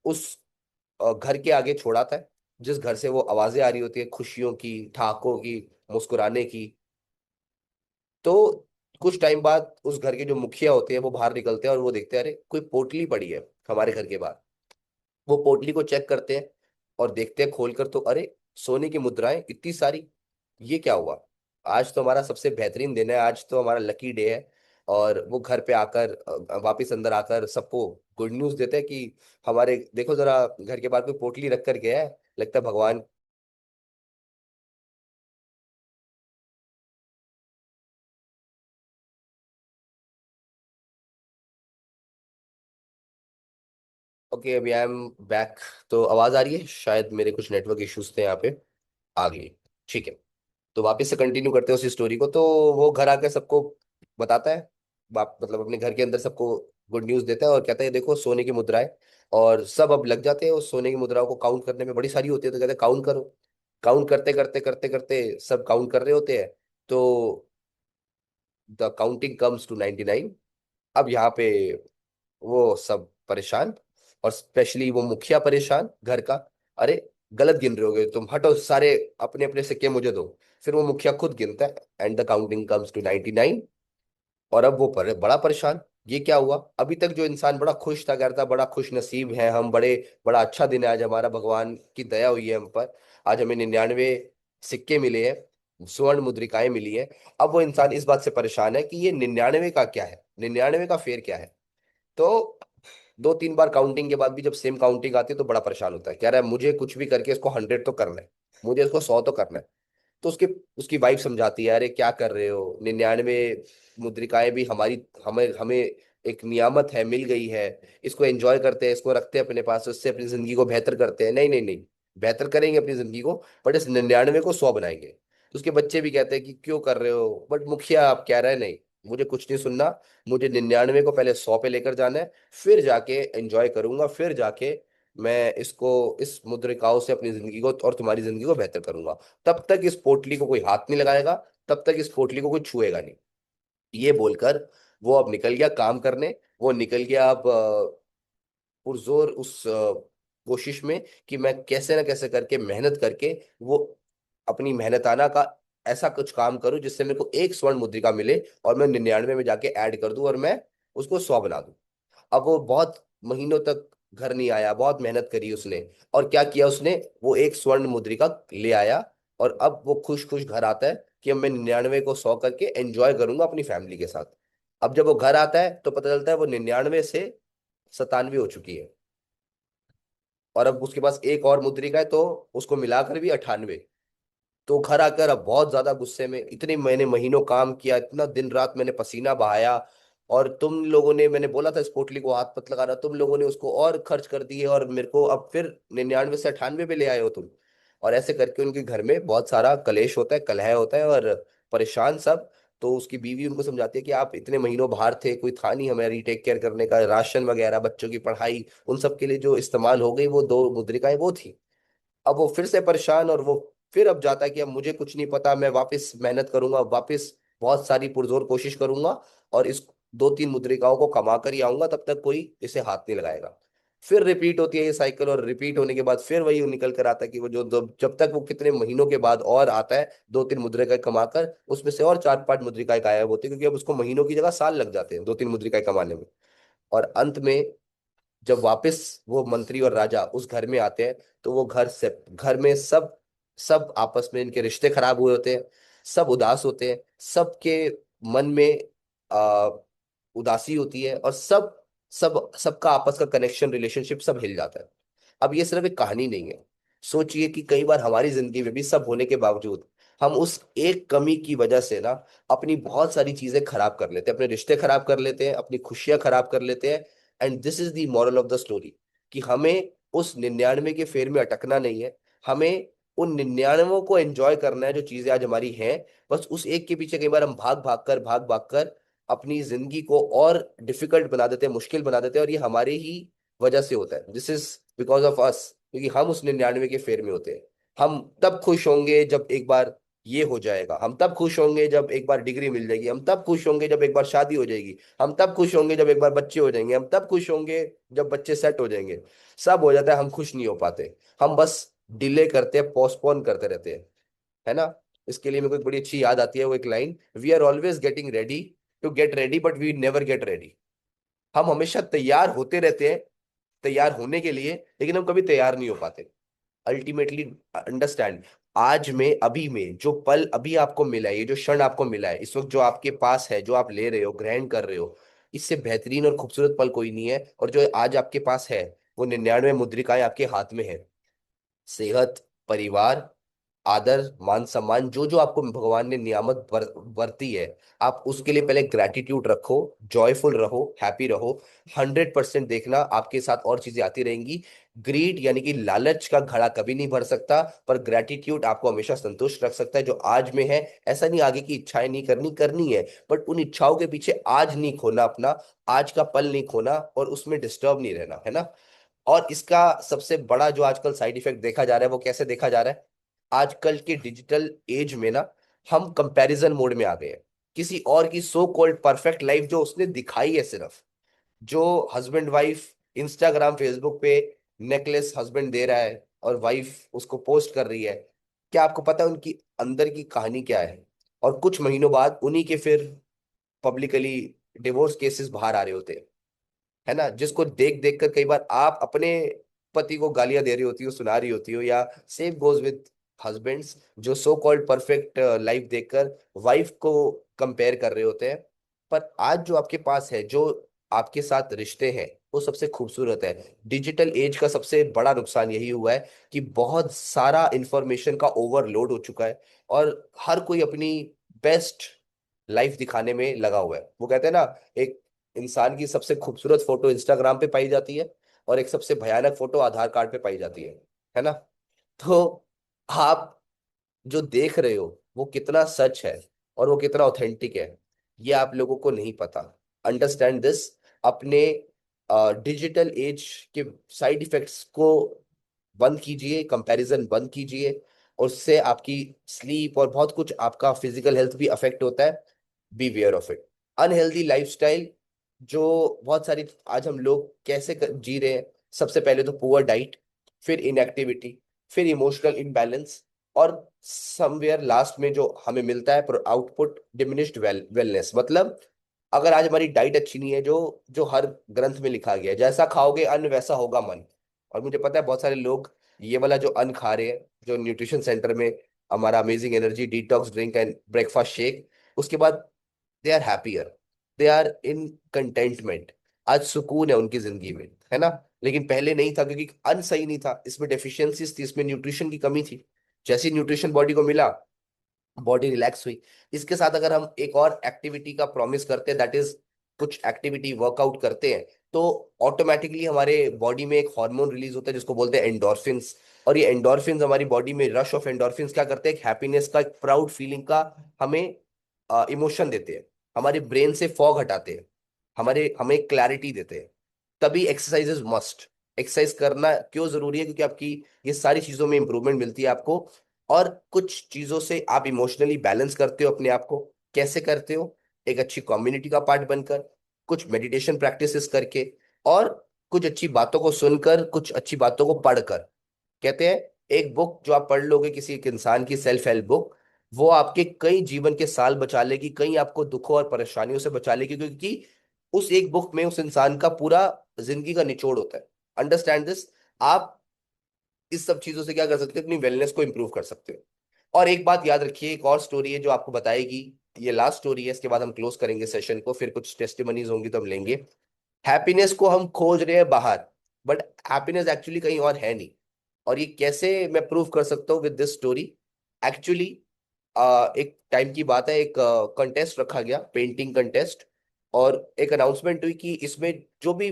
उस घर के आगे छोड़ाता है, जिस घर से वो आवाजें आ रही होती है खुशियों की, ठहाकों की, मुस्कुराने की। तो कुछ टाइम बाद उस घर के जो मुखिया होते हैं वो बाहर निकलते हैं, और वो देखते हैं अरे कोई पोटली पड़ी है हमारे घर के बाहर। वो पोटली को चेक करते हैं और देखते हैं खोलकर, तो अरे सोने की मुद्राएं इतनी सारी, ये क्या हुआ। आज तो हमारा सबसे बेहतरीन दिन है, आज तो हमारा लकी डे है। और वो घर पे आकर वापिस अंदर आकर सबको गुड न्यूज देते हैं कि हमारे देखो जरा घर के बाहर कोई पोटली रख कर गया है, लगता है भगवान। ओके, अभी आई एम बैक। तो आवाज आ रही है, शायद मेरे कुछ नेटवर्क इश्यूज थे यहाँ पे। आ गई, ठीक है। तो वापस से कंटिन्यू करते हैं उस स्टोरी को। तो वो घर आके सबको बताता है, बाप मतलब अपने घर के अंदर सबको गुड न्यूज देता है, और कहता है देखो सोने की मुद्राएं। और सब अब लग जाते हैं उस सोने की मुद्राओं को काउंट करने में, बड़ी सारी होती है तो कहते हैं काउंट करो। काउंट करते करते करते करते सब काउंट कर रहे होते हैं। तो द काउंटिंग कम्स टू 99। अब यहाँ पे वो सब परेशान, और स्पेशली वो मुखिया परेशान घर का। अरे गलत गिन रहे होगे तुम, हटो सारे, अपने अपने सिक्के मुझे दो। फिर वो मुखिया खुद गिनता है, and the counting comes to 99। और अब वो बड़ा परेशान, ये क्या हुआ। अभी तक जो इंसान बड़ा खुश था, कह रहा था बड़ा खुश नसीब है हम, बड़े बड़ा अच्छा दिन है आज, हमारा भगवान की दया हुई है हम पर, आज हमें 99 सिक्के मिले हैं, स्वर्ण मुद्रिकाएं मिली हैं। अब वो इंसान इस बात से परेशान है कि ये 99 का क्या है, 99 का फेर क्या है। तो 2-3 बार काउंटिंग के बाद भी जब सेम काउंटिंग आती है तो बड़ा परेशान होता है, कह रहा है मुझे कुछ भी करके इसको 100 तो करना है, मुझे इसको 100 तो करना है। तो उसकी उसकी वाइफ समझाती है, अरे क्या कर रहे हो, 99 मुद्रिकाएं भी हमारी, हमें हमें एक नियामत है, मिल गई है, इसको एंजॉय करते हैं, इसको रखते हैं अपने पास, उससे अपनी जिंदगी को बेहतर करते हैं। नहीं नहीं नहीं, बेहतर करेंगे अपनी जिंदगी को, बट इस 99 को 100 बनाएंगे। तो उसके बच्चे भी कहते हैं कि क्यों कर रहे हो, बट मुखिया आप कह रहे हैं नहीं, मुझे कुछ नहीं सुनना, मुझे 99 को पहले 100 पे लेकर जाना है, फिर जाके एंजॉय करूंगा, फिर जाके मैं इसको, इस मुद्रिकाओं से अपनी जिंदगी को और तुम्हारी जिंदगी को बेहतर करूंगा। तब तक इस पोटली को कोई हाथ नहीं लगाएगा, तब तक इस पोटली को कोई छुएगा नहीं। ये बोलकर वो अब निकल गया काम करने। वो निकल गया अब पुरजोर उस कोशिश में कि मैं कैसे ना कैसे करके मेहनत करके वो अपनी मेहनताना का ऐसा कुछ काम करूं जिससे मेरे को एक स्वर्ण मुद्रिका मिले, और मैं 99 में जाके ऐड कर दूं, और मैं उसको 100 बना दूं। अब वो बहुत महीनों तक घर नहीं आया, बहुत मेहनत करी उसने, और क्या किया उसने, वो एक स्वर्ण मुद्रिका ले आया। और अब वो खुश खुश घर आता है कि अब मैं 99 को 100 करके एंजॉय करूंगा अपनी फैमिली के साथ। अब जब वो घर आता है तो पता चलता है वो 99 से 97 हो चुकी है, और अब उसके पास एक और मुद्रिका है, तो उसको मिलाकर भी 98। तो घर आकर अब बहुत ज्यादा गुस्से में, इतने मैंने महीनों काम किया, इतना दिन रात मैंने पसीना बहाया, और तुम लोगों ने, मैंने बोला था इस पोटली को हाथ मत लगाना, तुम लोगों ने उसको और खर्च कर दिए, और मेरे को अब फिर 99 से 98 पे ले आए हो तुम। और ऐसे करके उनके घर में बहुत सारा कलेश होता है, कलह होता है, और परेशान सब। तो उसकी बीवी उनको समझाती है कि आप इतने महीनों बाहर थे, कोई था नहीं हमारी टेक केयर करने का, राशन वगैरह, बच्चों की पढ़ाई, उन सब के लिए जो इस्तेमाल हो गई वो 2 मुद्रिकाएं वो थी। अब वो फिर से परेशान, और वो फिर अब जाता है कि अब मुझे कुछ नहीं पता, मैं वापस मेहनत करूंगा, वापस बहुत सारी पुरजोर कोशिश करूंगा, और इस 2-3 मुद्रिकाओं को कमा कर ही आऊंगा, तब तक कोई इसे हाथ नहीं लगाएगा। फिर रिपीट होती है ये साइकिल, और रिपीट होने के बाद फिर वही निकल कर आता है कि वो जब तक वो कितने महीनों के बाद और आता है 2-3 मुद्रिकाएं कमाकर, उसमें से और 4-5 मुद्रिकाएं गायब होती है, क्योंकि अब उसको महीनों की जगह साल लग जाते हैं 2-3 मुद्रिकाएं कमाने में। और अंत में जब वापस वो मंत्री और राजा उस घर में आते हैं, तो वो घर में सब सब आपस में इनके रिश्ते खराब हुए होते हैं, सब उदास होते हैं, सबके मन में उदासी होती है, और सब सब सबका आपस का कनेक्शन, रिलेशनशिप सब हिल जाता है। अब ये सिर्फ एक कहानी नहीं है। सोचिए कि कई बार हमारी जिंदगी में भी सब होने के बावजूद हम उस एक कमी की वजह से ना अपनी बहुत सारी चीजें खराब कर लेते हैं, अपने रिश्ते खराब कर लेते हैं, अपनी खुशियां खराब कर लेते हैं। And this is the moral of the story, कि हमें उस 99 के फेर में अटकना नहीं है। हमें उन 99 को एंजॉय करना है जो चीजें आज हमारी हैं। बस उस एक के पीछे कई बार हम भाग भाग कर अपनी जिंदगी को और डिफिकल्ट बना देते हैं, मुश्किल बना देते हैं, और ये हमारे ही वजह से होता है। This is because of us, क्योंकि हम उस 99 के फेर में होते हैं। हम तब खुश होंगे जब एक बार ये हो जाएगा, हम तब खुश होंगे जब एक बार डिग्री मिल जाएगी, हम तब खुश होंगे जब एक बार शादी हो जाएगी, हम तब खुश होंगे जब एक बार बच्चे हो जाएंगे, हम तब खुश होंगे जब बच्चे सेट हो जाएंगे। सब हो जाता है, हम खुश नहीं हो पाते। हम बस डिले करते हैं, पोस्टपोन करते रहते हैं, है ना। इसके लिए मेरे को एक बड़ी अच्छी याद आती है, वो एक line, we are always getting ready to get ready but we never get ready. हम हमेशा तैयार होते रहते हैं, तैयार होने के लिए, लेकिन हम कभी तैयार नहीं हो पाते। अल्टीमेटली अंडरस्टैंड, आज में, अभी में, जो पल अभी आपको मिला है, ये जो क्षण आपको मिला है, इस वक्त जो आपके पास है, जो आप ले रहे हो, ग्रहण कर रहे हो, इससे बेहतरीन और खूबसूरत पल कोई नहीं है। और जो आज आपके पास है, वो 99 मुद्रिकाएं आपके हाथ में है। सेहत, परिवार, आदर, मान सम्मान, जो जो आपको भगवान ने नियामत बरती है, आप उसके लिए पहले ग्रैटिट्यूड रखो, जॉयफुल रहो, हैप्पी रहो। 100% देखना आपके साथ और चीजें आती रहेंगी। ग्रीड यानी कि लालच का घड़ा कभी नहीं भर सकता, पर ग्रैटिट्यूड आपको हमेशा संतुष्ट रख सकता है। जो आज में है, ऐसा नहीं आगे की इच्छाएं नहीं करनी, करनी है, बट उन इच्छाओं के पीछे आज नहीं खोना अपना, आज का पल नहीं खोना, और उसमें डिस्टर्ब नहीं रहना, है ना। और इसका सबसे बड़ा जो आजकल साइड इफेक्ट देखा जा रहा है, वो कैसे देखा जा रहा है, आजकल के डिजिटल एज में ना, हम कंपैरिजन मोड में आ गए हैं। किसी और की सो कॉल्ड परफेक्ट लाइफ जो उसने दिखाई है, सिर्फ जो हस्बैंड वाइफ इंस्टाग्राम फेसबुक पे नेकलेस हस्बैंड दे रहा है और वाइफ उसको पोस्ट कर रही है, क्या आपको पता है उनकी अंदर की कहानी क्या है? और कुछ महीनों बाद उन्हीं के फिर पब्लिकली डिवोर्स केसेस बाहर आ रहे होते हैं, है ना। जिसको देख देख कर कई बार आप अपने पति को गालियां दे रही होती हो, सुना रही होती हो, या सेम गोज विद हस्बैंड्स जो सो कॉल्ड परफेक्ट लाइफ देखकर वाइफ को कंपेयर कर रहे होते हैं। पर आज जो आपके पास है, जो आपके साथ रिश्ते हैं, वो सबसे खूबसूरत है। डिजिटल एज का सबसे बड़ा नुकसान यही हुआ है कि बहुत सारा इंफॉर्मेशन का ओवरलोड हो चुका है, और हर कोई अपनी बेस्ट लाइफ दिखाने में लगा हुआ है। वो कहते हैं ना, एक इंसान की सबसे खूबसूरत फोटो इंस्टाग्राम पे पाई जाती है, और एक सबसे भयानक फोटो आधार कार्ड पे पाई जाती है ना। तो आप जो देख रहे हो वो कितना सच है और वो कितना ऑथेंटिक है, ये आप लोगों को नहीं पता। Understand this. अपने डिजिटल एज के साइड इफेक्ट्स को बंद कीजिए, कंपैरिजन बंद कीजिए, और उससे आपकी स्लीप और बहुत कुछ, आपका फिजिकल हेल्थ भी अफेक्ट होता है। Beware of it. Unhealthy lifestyle जो बहुत सारी आज हम लोग कैसे जी रहे हैं, सबसे पहले तो पुअर डाइट, फिर इनएक्टिविटी, फिर इमोशनल इम्बैलेंस, और समवेयर लास्ट में जो हमें मिलता है आउटपुट, डिमिनिश्ड वेलनेस। मतलब अगर आज हमारी डाइट अच्छी नहीं है, जो जो हर ग्रंथ में लिखा गया है, जैसा खाओगे अन्न वैसा होगा मन। और मुझे पता है बहुत सारे लोग ये वाला जो अन्न खा रहे हैं, जो न्यूट्रिशन सेंटर में हमारा amazing energy detox drink and breakfast shake, उसके बाद they are happier, they are in contentment. आज सुकून है उनकी जिंदगी में, है ना। लेकिन पहले नहीं था, क्योंकि अन्न सही नहीं था, इसमें डेफिशिएंसीज थी, इसमें न्यूट्रिशन की कमी थी। जैसी न्यूट्रिशन बॉडी को मिला, बॉडी रिलैक्स हुई। इसके साथ अगर हम एक और एक्टिविटी का प्रॉमिस करते हैं, दैट इज कुछ एक्टिविटी वर्कआउट करते हैं, तो ऑटोमेटिकली हमारे बॉडी में एक हार्मोन रिलीज होता है जिसको बोलते हैं एंडोर्फिन्स। और ये एंडोर्फिन्स हमारी बॉडी में रश ऑफ एंडोर्फिन्स क्या करते हैं, एक हैप्पीनेस का, एक प्राउड फीलिंग का हमें इमोशन देते हैं, हमारे ब्रेन से फॉग हटाते हैं, हमारे हमें क्लैरिटी देते हैं। तभी एक्सरसाइज इज मस्ट। एक्सरसाइज करना क्यों जरूरी है? क्योंकि आपकी ये सारी चीजों में इंप्रूवमेंट मिलती है आपको, और कुछ चीजों से आप इमोशनली बैलेंस करते हो अपने आप को। कैसे करते हो? एक अच्छी कम्युनिटी का पार्ट बनकर, कुछ मेडिटेशन प्रैक्टिसेस करके, और कुछ अच्छी बातों को सुनकर, कुछ अच्छी बातों को पढ़कर। कहते हैं एक बुक जो आप पढ़ लोगे, किसी एक इंसान की सेल्फ हेल्प बुक, वो आपके कई जीवन के साल बचा लेगी, कई आपको दुखों और परेशानियों से बचा लेगी, क्योंकि उस एक बुक में उस इंसान का पूरा जिंदगी का निचोड़ होता है। Understand this. आप इस सब चीजों से क्या कर सकते हो, अपनी वेलनेस को इंप्रूव कर सकते हो। और एक बात याद रखिए, एक और स्टोरी है जो आपको बताएगी ये लास्ट स्टोरी है, इसके बाद हम क्लोज करेंगे सेशन को, फिर कुछ टेस्टिमनीज होंगी तो हम लेंगे। हैप्पीनेस को हम खोज रहे हैं बाहर, बट हैप्पीनेस एक्चुअली कहीं और है नहीं। और ये कैसे मैं प्रूव कर सकता हूँ विद दिस स्टोरी। एक्चुअली एक टाइम की बात है, एक कंटेस्ट रखा गया, पेंटिंग कंटेस्ट। और एक अनाउंसमेंट हुई कि इसमें जो भी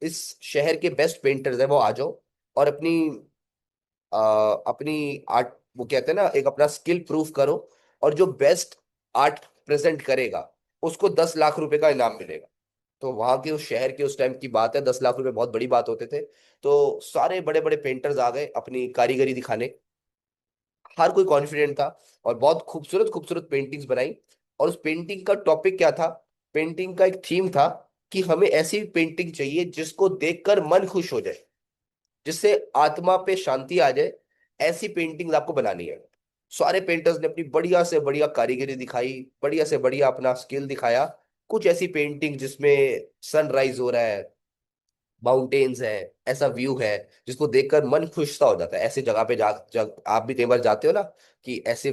इस शहर के बेस्ट पेंटर्स हैं वो आ जाओ और अपनी आर्ट, वो कहते हैं ना, एक अपना स्किल प्रूव करो। और जो बेस्ट आर्ट प्रेजेंट करेगा उसको 10 लाख रुपए का इनाम मिलेगा। तो वहां के उस शहर के उस टाइम की बात है, 10 लाख रुपए बहुत बड़ी बात होते थे। तो सारे बड़े बड़े पेंटर्स आ गए अपनी कारीगरी दिखाने। हर कोई कॉन्फिडेंट था और बहुत खूबसूरत खूबसूरत पेंटिंग्स बनाई। और उस पेंटिंग का टॉपिक क्या था? पेंटिंग का एक थीम था कि हमें ऐसी पेंटिंग चाहिए जिसको देखकर मन खुश हो जाए, जिससे आत्मा पे शांति आ जाए। ऐसी पेंटिंग्स आपको बनानी है। सारे पेंटर्स ने अपनी बढ़िया से बढ़िया कारीगरी दिखाई, बढ़िया से बढ़िया अपना स्किल दिखाया। कुछ ऐसी पेंटिंग जिसमें सनराइज हो रहा है, माउंटेन्स है, ऐसा व्यू है जिसको देखकर मन खुश सा हो जाता है। ऐसी जगह पे आप भी कई बार जाते हो ना, कि ऐसे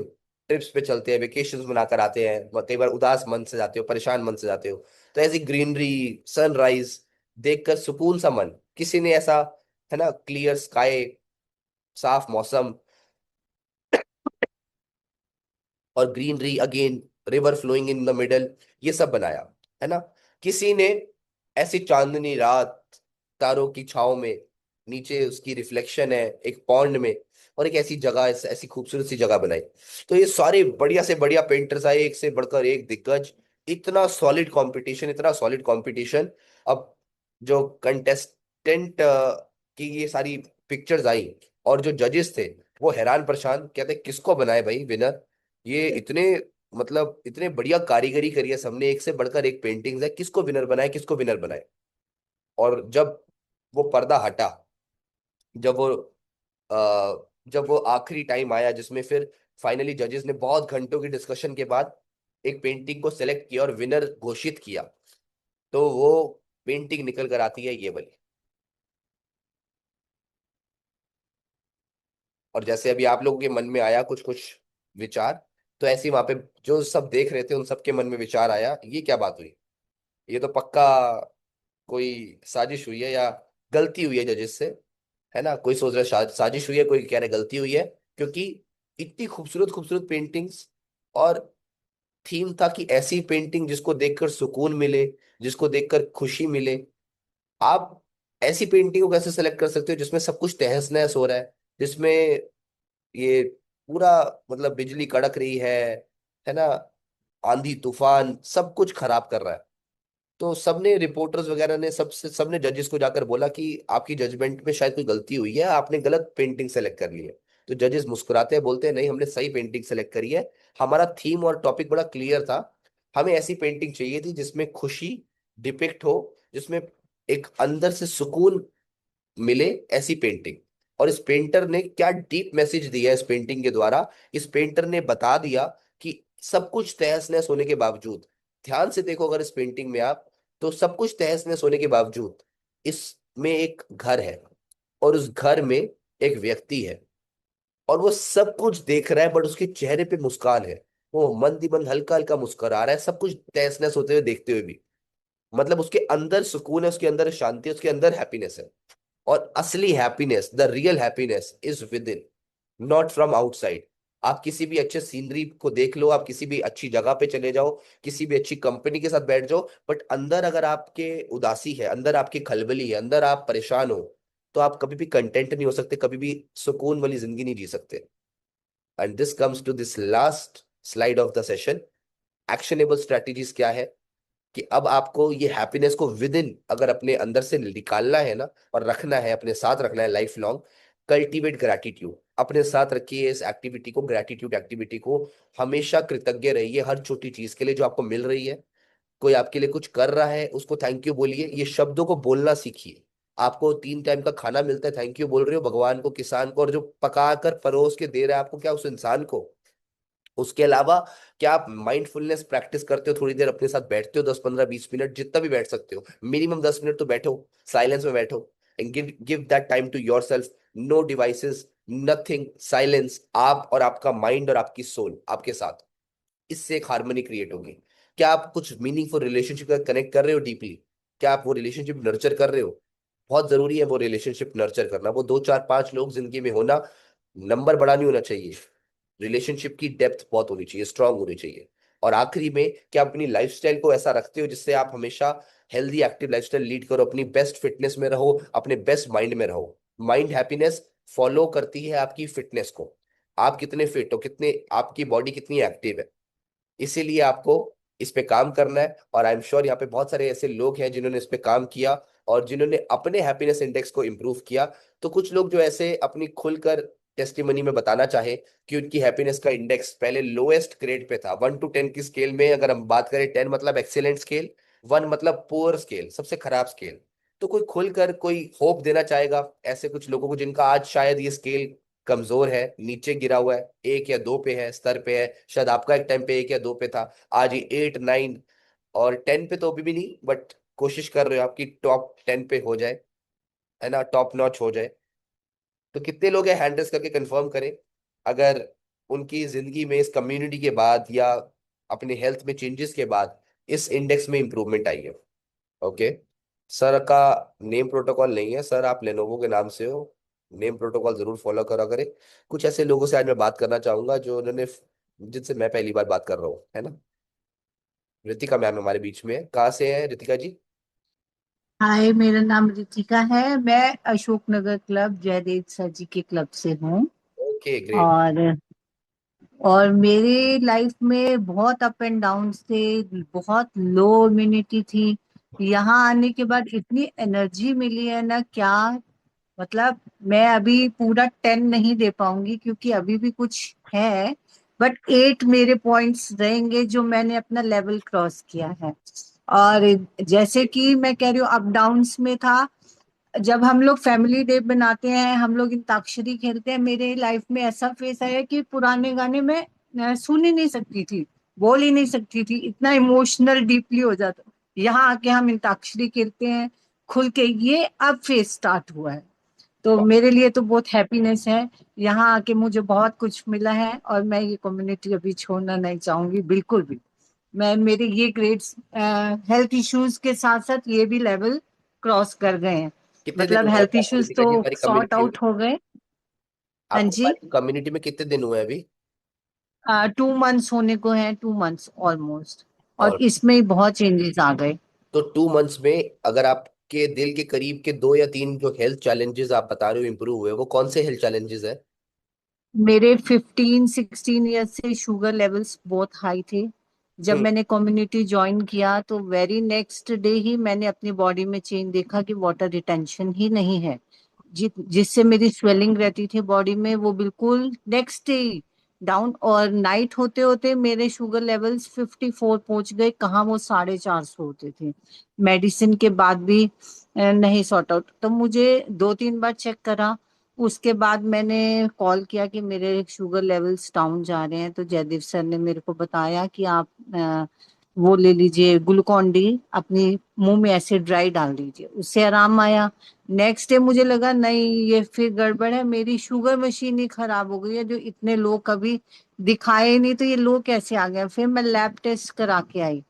ट्रिप्स पे चलते हैं, वेकेशंस बनाकर आते हैं, कई बार उदास मन से जाते हो, परेशान मन से जाते हो। तो ऐसी ग्रीनरी, सनराइज देखकर सुकून सा मन, किसी ने ऐसा, है ना, क्लियर स्काई, साफ मौसम, और greenery again, river flowing in the middle, ये सब बनाया, है ना। किसी ने ऐसी चांदनी रात, तारों की छाव में, नीचे उसकी रिफ्लेक्शन है एक पॉन्ड में, और एक ऐसी जगह, ऐसी खूबसूरत सी जगह बनाई। तो ये सारे बढ़िया से बढ़िया पेंटर्स आए, एक से बढ़कर एक दिग्गज। इतना सॉलिड कंपटीशन, इतना सॉलिड कंपटीशन। अब जो कंटेस्टेंट की ये सारी पिक्चर्स आई, और जो जजेस थे वो हैरान परेशान, कहते किसको बनाए भाई विनर? ये इतने, मतलब इतने बढ़िया कारीगरी करी है सबने, एक से बढ़कर एक पेंटिंग्स है, किसको विनर बनाए, किसको विनर बनाए? और जब वो पर्दा हटा, जब वो जब वो आखिरी टाइम आया जिसमें फिर फाइनली जजेस ने बहुत घंटों की डिस्कशन के बाद एक पेंटिंग को सेलेक्ट किया और विनर घोषित किया, तो वो पेंटिंग निकल कर आती है ये वाली। और जैसे अभी आप लोगों के मन में आया कुछ कुछ विचार, तो ऐसे ही वहां पे जो सब देख रहे थे उन सबके मन में विचार आया, ये क्या बात हुई? ये तो पक्का कोई साजिश हुई है, या गलती हुई है जजेस से, है ना। कोई सोच रहा है साजिश हुई है, कोई कह रहा है गलती हुई है। क्योंकि इतनी खूबसूरत खूबसूरत पेंटिंग्स, और थीम था कि ऐसी पेंटिंग जिसको देखकर सुकून मिले, जिसको देखकर खुशी मिले। आप ऐसी पेंटिंग को कैसे सेलेक्ट कर सकते हो जिसमें सब कुछ तहस नहस हो रहा है, जिसमें ये पूरा, मतलब बिजली कड़क रही है ना, आंधी तूफान सब कुछ खराब कर रहा है। तो सबने, रिपोर्टर्स वगैरह ने, सबने जजेस को जाकर बोला कि आपकी जजमेंट में शायद कोई गलती हुई है, आपने गलत पेंटिंग सेलेक्ट कर ली है। तो जजेस मुस्कुराते हैं, बोलते हैं नहीं, हमने सही पेंटिंग सेलेक्ट करी है। हमारा थीम और टॉपिक बड़ा क्लियर था। हमें ऐसी पेंटिंग चाहिए थी जिसमें खुशी डिपिक्ट हो, जिसमें एक अंदर से सुकून मिले, ऐसी पेंटिंग। और इस पेंटर ने क्या डीप मैसेज दिया इस पेंटिंग के द्वारा। इस पेंटर ने बता दिया कि सब कुछ तहस नहस होने के बावजूद, ध्यान से देखो अगर इस पेंटिंग में आप, तो सब कुछ तहस नहस होने के बावजूद इसमें एक घर है, और उस घर में एक व्यक्ति है, और वो सब कुछ देख रहा है, बट उसके चेहरे पे मुस्कान है। वो मंद ही मंद हल्का हल्का मुस्कुरा रहा है, सब कुछ तहस नहस होते हुए देखते हुए भी। मतलब उसके अंदर सुकून है, उसके अंदर शांति है, उसके अंदर हैप्पीनेस है। और असली happiness, the real happiness is with in, not from outside. आप किसी भी अच्छे सीनरी को देख लो, आप किसी भी अच्छी जगह पे चले जाओ, किसी भी अच्छी कंपनी के साथ बैठ जाओ, बट अंदर अगर आपके उदासी है, अंदर आपकी खलबली है, अंदर आप परेशान हो, तो आप कभी भी कंटेंट नहीं हो सकते, कभी भी सुकून वाली जिंदगी नहीं जी सकते। And this comes to this last slide of the session. Actionable strategies क्या है? कि अब आपको ये हैप्पीनेस को विद इन अगर अपने अंदर से निकालना है ना, और रखना है, अपने साथ रखना है लाइफ लॉन्ग, कल्टीवेट ग्रैटिट्यूड। अपने साथ रखिए इस एक्टिविटी को, ग्रैटिट्यूड एक्टिविटी को। हमेशा कृतज्ञ रहिए हर छोटी चीज के लिए जो आपको मिल रही है। कोई आपके लिए कुछ कर रहा है, उसको थैंक यू बोलिए, ये शब्दों को बोलना सीखिए। आपको 3 टाइम का खाना मिलता है, थैंक यू बोल रहे हो भगवान को, किसान को, और जो पका कर परोस के दे रहा है आपको, क्या उस इंसान को। उसके अलावा क्या आप माइंडफुलनेस प्रैक्टिस करते हो? थोड़ी देर अपने साथ बैठते हो, 10 15 20 मिनट, जितना भी बैठ सकते हो, मिनिमम 10 मिनट तो बैठो, साइलेंस में बैठो। And give give that time to yourself. No devices, nothing, silence, आप और आपका माइंड और आपकी सोल आपके साथ। इससे एक हार्मनी क्रिएट होगी। क्या आप कुछ मीनिंगफुल रिलेशनशिप का कनेक्ट कर रहे हो डीपली? क्या आप वो रिलेशनशिप नर्चर कर रहे हो? बहुत जरूरी है वो रिलेशनशिप नर्चर करना। वो दो चार पांच लोग जिंदगी में होना, नंबर बड़ा नहीं होना चाहिए। रिलेशनशिप की डेप्थ बहुत होनी चाहिए, स्ट्रांग होनी चाहिए। और आखिरी में, क्या आप अपनी लाइफस्टाइल को ऐसा रखते हो जिससे आप हमेशा हेल्दी एक्टिव लाइफस्टाइल लीड करो, अपनी बेस्ट फिटनेस में रहो, अपने बेस्ट माइंड में रहो? माइंड हैप्पीनेस फॉलो करती है आपकी फिटनेस को। आप कितने फिट हो, कितने आपकी बॉडी कितनी एक्टिव है, इसीलिए आपको इस पे काम करना है। और आई एम श्योर यहाँ पे बहुत सारे ऐसे लोग हैं जिन्होंने इस पे काम किया और जिन्होंने अपने हैप्पीनेस इंडेक्स को इम्प्रूव किया। तो कुछ लोग जो ऐसे अपनी खुलकर टेस्टिमनी में बताना चाहे कि उनकी हैप्पीनेस का इंडेक्स पहले लोएस्ट ग्रेड पे था, 1 to 10 की स्केल में अगर हम बात करें, 10 मतलब एक्सीलेंट स्केल, 1 मतलब पुअर स्केल, सबसे खराब स्केल। तो कोई खुलकर कोई होप देना चाहेगा ऐसे कुछ लोगों को जिनका आज शायद ये स्केल कमजोर है, नीचे गिरा हुआ है, 1 या 2 पे है, स्तर पे है, शायद आपका एक टाइम पे 1 या 2 पे था, आज ये 8 9 और 10 पे तो अभी भी नहीं, बट कोशिश कर रहे हो आपकी टॉप 10 पे हो जाए, है ना, टॉप नॉच हो जाए। तो कितने लोग हैं, हैंडल्स करके कंफर्म करें अगर उनकी जिंदगी में इस कम्युनिटी के बाद या अपने हेल्थ में चेंजेस के बाद इस इंडेक्स में इंप्रूवमेंट आई है। ओके। सर का नेम प्रोटोकॉल नहीं है, सर आप लेनोवो के नाम से हो, नेम प्रोटोकॉल जरूर फॉलो करा करें। कुछ ऐसे लोगों से आज मैं बात करना चाहूंगा जो उन्होंने, जिनसे मैं पहली बार बात कर रहा हूँ, है ना। रितिका मैम हमारे बीच में है, कहाँ से है रितिका जी? हाय, मेरा नाम रितिका है। मैं अशोक नगर क्लब, जयदेव सर जी के क्लब से हूँ। Okay great. और मेरे लाइफ में बहुत अप एंड डाउन थे, बहुत लो इम्यूनिटी थी। यहाँ आने के बाद इतनी एनर्जी मिली है ना, क्या मतलब। मैं अभी पूरा 10 नहीं दे पाऊंगी क्योंकि अभी भी कुछ है, बट 8 मेरे पॉइंट्स रहेंगे जो मैंने अपना लेवल क्रॉस किया है। और जैसे कि मैं कह रही हूँ, अप डाउन्स में था। जब हम लोग फैमिली डे बनाते हैं, हम लोग अंताक्षरी खेलते हैं, मेरे लाइफ में ऐसा फेस आया कि पुराने गाने में सुन ही नहीं सकती थी, बोल ही नहीं सकती थी, इतना इमोशनल डीपली हो जाता। यहाँ आके हम अंताक्षरी खेलते हैं खुल के, ये अब फेस स्टार्ट हुआ है। तो मेरे लिए तो बहुत हैप्पीनेस है। यहाँ आके मुझे बहुत कुछ मिला है और मैं ये कम्युनिटी अभी छोड़ना नहीं चाहूंगी बिल्कुल भी। मैं मेरे ये ग्रेड्स हेल्थ इश्यूज के साथ साथ ये भी लेवल क्रॉस कर गए हैं। कितने दिन मतलब हुए हेल्थ अभी आपको इश्यूज रितिका तो जी हमारी सॉर्ट कम्युनिटी में? आउट हो गए। हाँ आपको जी। हमारी कम्युनिटी में कितने दिन हुए अभी? 2 मंथ्स होने को हैं, 2 मंथ्स ऑलमोस्ट। और और इसमें ही बहुत चेंजेस आ गए। तो 2 मंथ्स में अगर आपके दिल के करीब के 2 या 3 जो हेल्थ चैलेंजेस आप बता रहे हो इंप्रूव हुए, वो कौन से हेल्थ चैलेंजेस है? मेरे 15-16 ईयर्स से शुगर लेवल्स बहुत हाई थे। जब हम्म। मैंने कम्युनिटी ज्वाइन किया तो वेरी नेक्स्ट डे ही मैंने अपनी बॉडी में चेंज देखा कि वाटर रिटेंशन ही नहीं है। जिससे मेरी स्वेलिंग रहती थी बॉडी में, वो बिल्कुल नेक्स्ट डे डाउन। और नाइट होते होते मेरे शुगर लेवल्स 54 पहुंच गए, कहाँ वो 450 होते थे। मेडिसिन के बाद भी नहीं सॉर्ट आउट। तो मुझे 2-3 बार चेक करा। उसके बाद मैंने कॉल किया कि मेरे शुगर लेवल्स डाउन जा रहे हैं, तो जयदीप सर ने मेरे को बताया कि आप वो ले लीजिए ग्लूकॉन डी, अपनी मुंह में ऐसे ड्राई डाल दीजिए, उससे आराम आया। नेक्स्ट डे मुझे लगा नहीं, ये फिर गड़बड़ है, मेरी शुगर मशीन ही खराब हो गई है, जो इतने लो कभी दिखाए ही नहीं, तो ये लो कैसे आ गया। फिर मैं लैब टेस्ट करा के आई।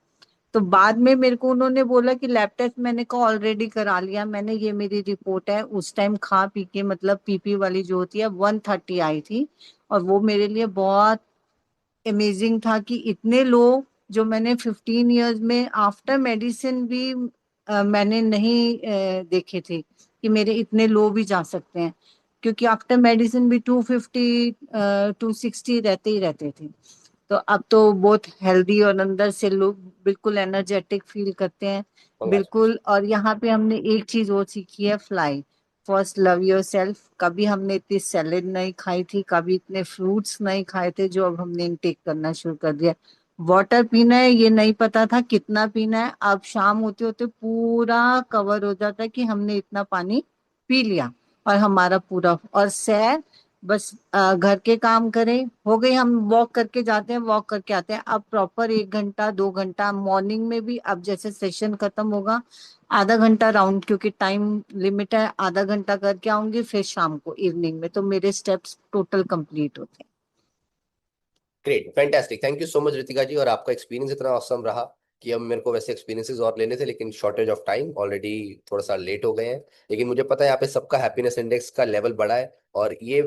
तो बाद में मेरे को उन्होंने बोला कि लैब टेस्ट मैंने कहा ऑलरेडी करा लिया मैंने, ये मेरी रिपोर्ट है। उस टाइम खा पी के, मतलब पीपी वाली जो होती है, 130 आई थी। और वो मेरे लिए बहुत अमेजिंग था कि इतने लोग, जो मैंने 15 ईयर्स में आफ्टर मेडिसिन भी मैंने नहीं देखे थे कि मेरे इतने लो भी जा सकते हैं। क्योंकि आफ्टर मेडिसिन भी 250 260 रहते ही रहते थे। तो अब तो बहुत हेल्दी और अंदर से लोग बिल्कुल एनर्जेटिक फील करते हैं। Congratulations. बिल्कुल। और यहाँ पे हमने एक चीज और सीखी है, fly. First love your self. कभी हमने इतनी सैलेड नहीं खाई थी, कभी इतने फ्रूट्स नहीं खाए थे जो अब हमने इनटेक करना शुरू कर दिया। वाटर पीना है ये नहीं पता था कितना पीना है, अब शाम होते होते पूरा कवर हो जाता है कि हमने इतना पानी पी लिया। और हमारा पूरा, और सैर, बस घर के काम करें हो गई। हम वॉक करके जाते हैं, वॉक करके आते हैं। अब प्रॉपर 1 घंटा 2 घंटा मॉर्निंग में भी, अब जैसे सेशन खत्म होगा आधा घंटा राउंड, क्योंकि टाइम लिमिट है, आधा घंटा करके आऊंगी, फिर शाम को इवनिंग में तो मेरे स्टेप्स टोटल कंप्लीट होते हैं। Great, fantastic, thank you so much Ritika ji. और आपका एक्सपीरियंस इतना ऑसम रहा कि अब मेरे को वैसे एक्सपीरियंसेस और लेने थे, लेकिन शॉर्टेज ऑफ टाइम, ऑलरेडी थोड़ा सा लेट हो गए हैं। लेकिन मुझे पता है यहाँ पे सबका हैप्पीनेस इंडेक्स का लेवल बढ़ा है, और ये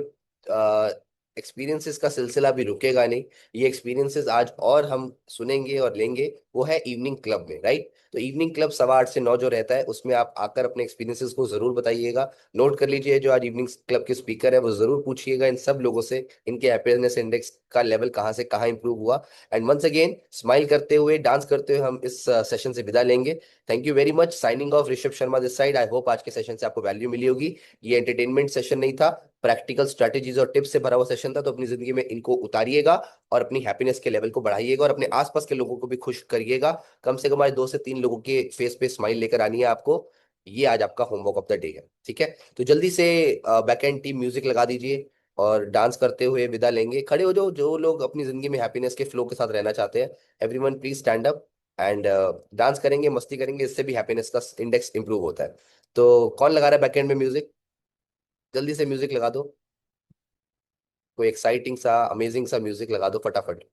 एक्सपीरियंसेस का सिलसिला भी रुकेगा नहीं। ये एक्सपीरियंसेस आज और हम सुनेंगे और लेंगे, वो है इवनिंग क्लब में, राइट? तो इवनिंग क्लब 8:15 से 9 जो रहता है, उसमें आप आकर अपने एक्सपीरियंसेस को जरूर बताइएगा। नोट कर लीजिए, जो आज इवनिंग क्लब के स्पीकर है वो जरूर पूछिएगा इन सब लोगों से, इनके हैप्पीनेस इंडेक्स का लेवल कहाँ से कहाँ इंप्रूव हुआ। एंड वंस अगेन, स्माइल करते हुए, डांस करते हुए हम इस सेशन से विदा लेंगे। Thank you very much. Signing off, Rishabh Sharma this side. I hope आज के सेशन से आपको वैल्यू मिली होगी। ये एंटरटेनमेंट सेशन नहीं था, प्रैक्टिकल स्ट्रैटेजीज और टिप्स से भरा हुआ सेशन था। तो अपनी जिंदगी में इनको उतारिएगा और अपनी हैप्पीनेस के लेवल को बढ़ाइएगा, और अपने आसपास के लोगों को भी खुश करिएगा। कम से कम आज 2 से 3 लोगों के फेस पे स्माइल लेकर आनी है आपको। ये आज आपका होमवर्क ऑफ द डे है, ठीक है? तो जल्दी से बैक एंड टीम म्यूजिक लगा दीजिए, और डांस करते हुए विदा लेंगे। खड़े हो जाओ जो लोग अपनी जिंदगी में हैप्पीनेस के फ्लो के साथ रहना चाहते हैं। Everyone please stand up and dance करेंगे, मस्ती करेंगे, इससे भी हैप्पीनेस का इंडेक्स इंप्रूव होता है। तो कौन लगा रहा है बैक एंड में म्यूजिक? जल्दी से म्यूजिक लगा दो, कोई एक्साइटिंग सा, अमेजिंग सा म्यूजिक लगा दो फटाफट।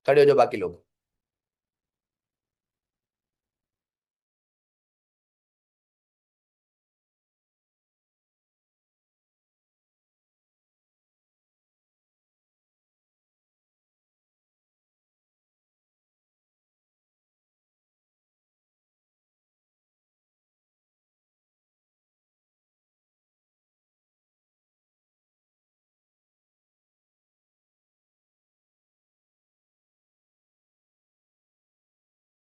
खड़े हो जाओ बाकी लोग।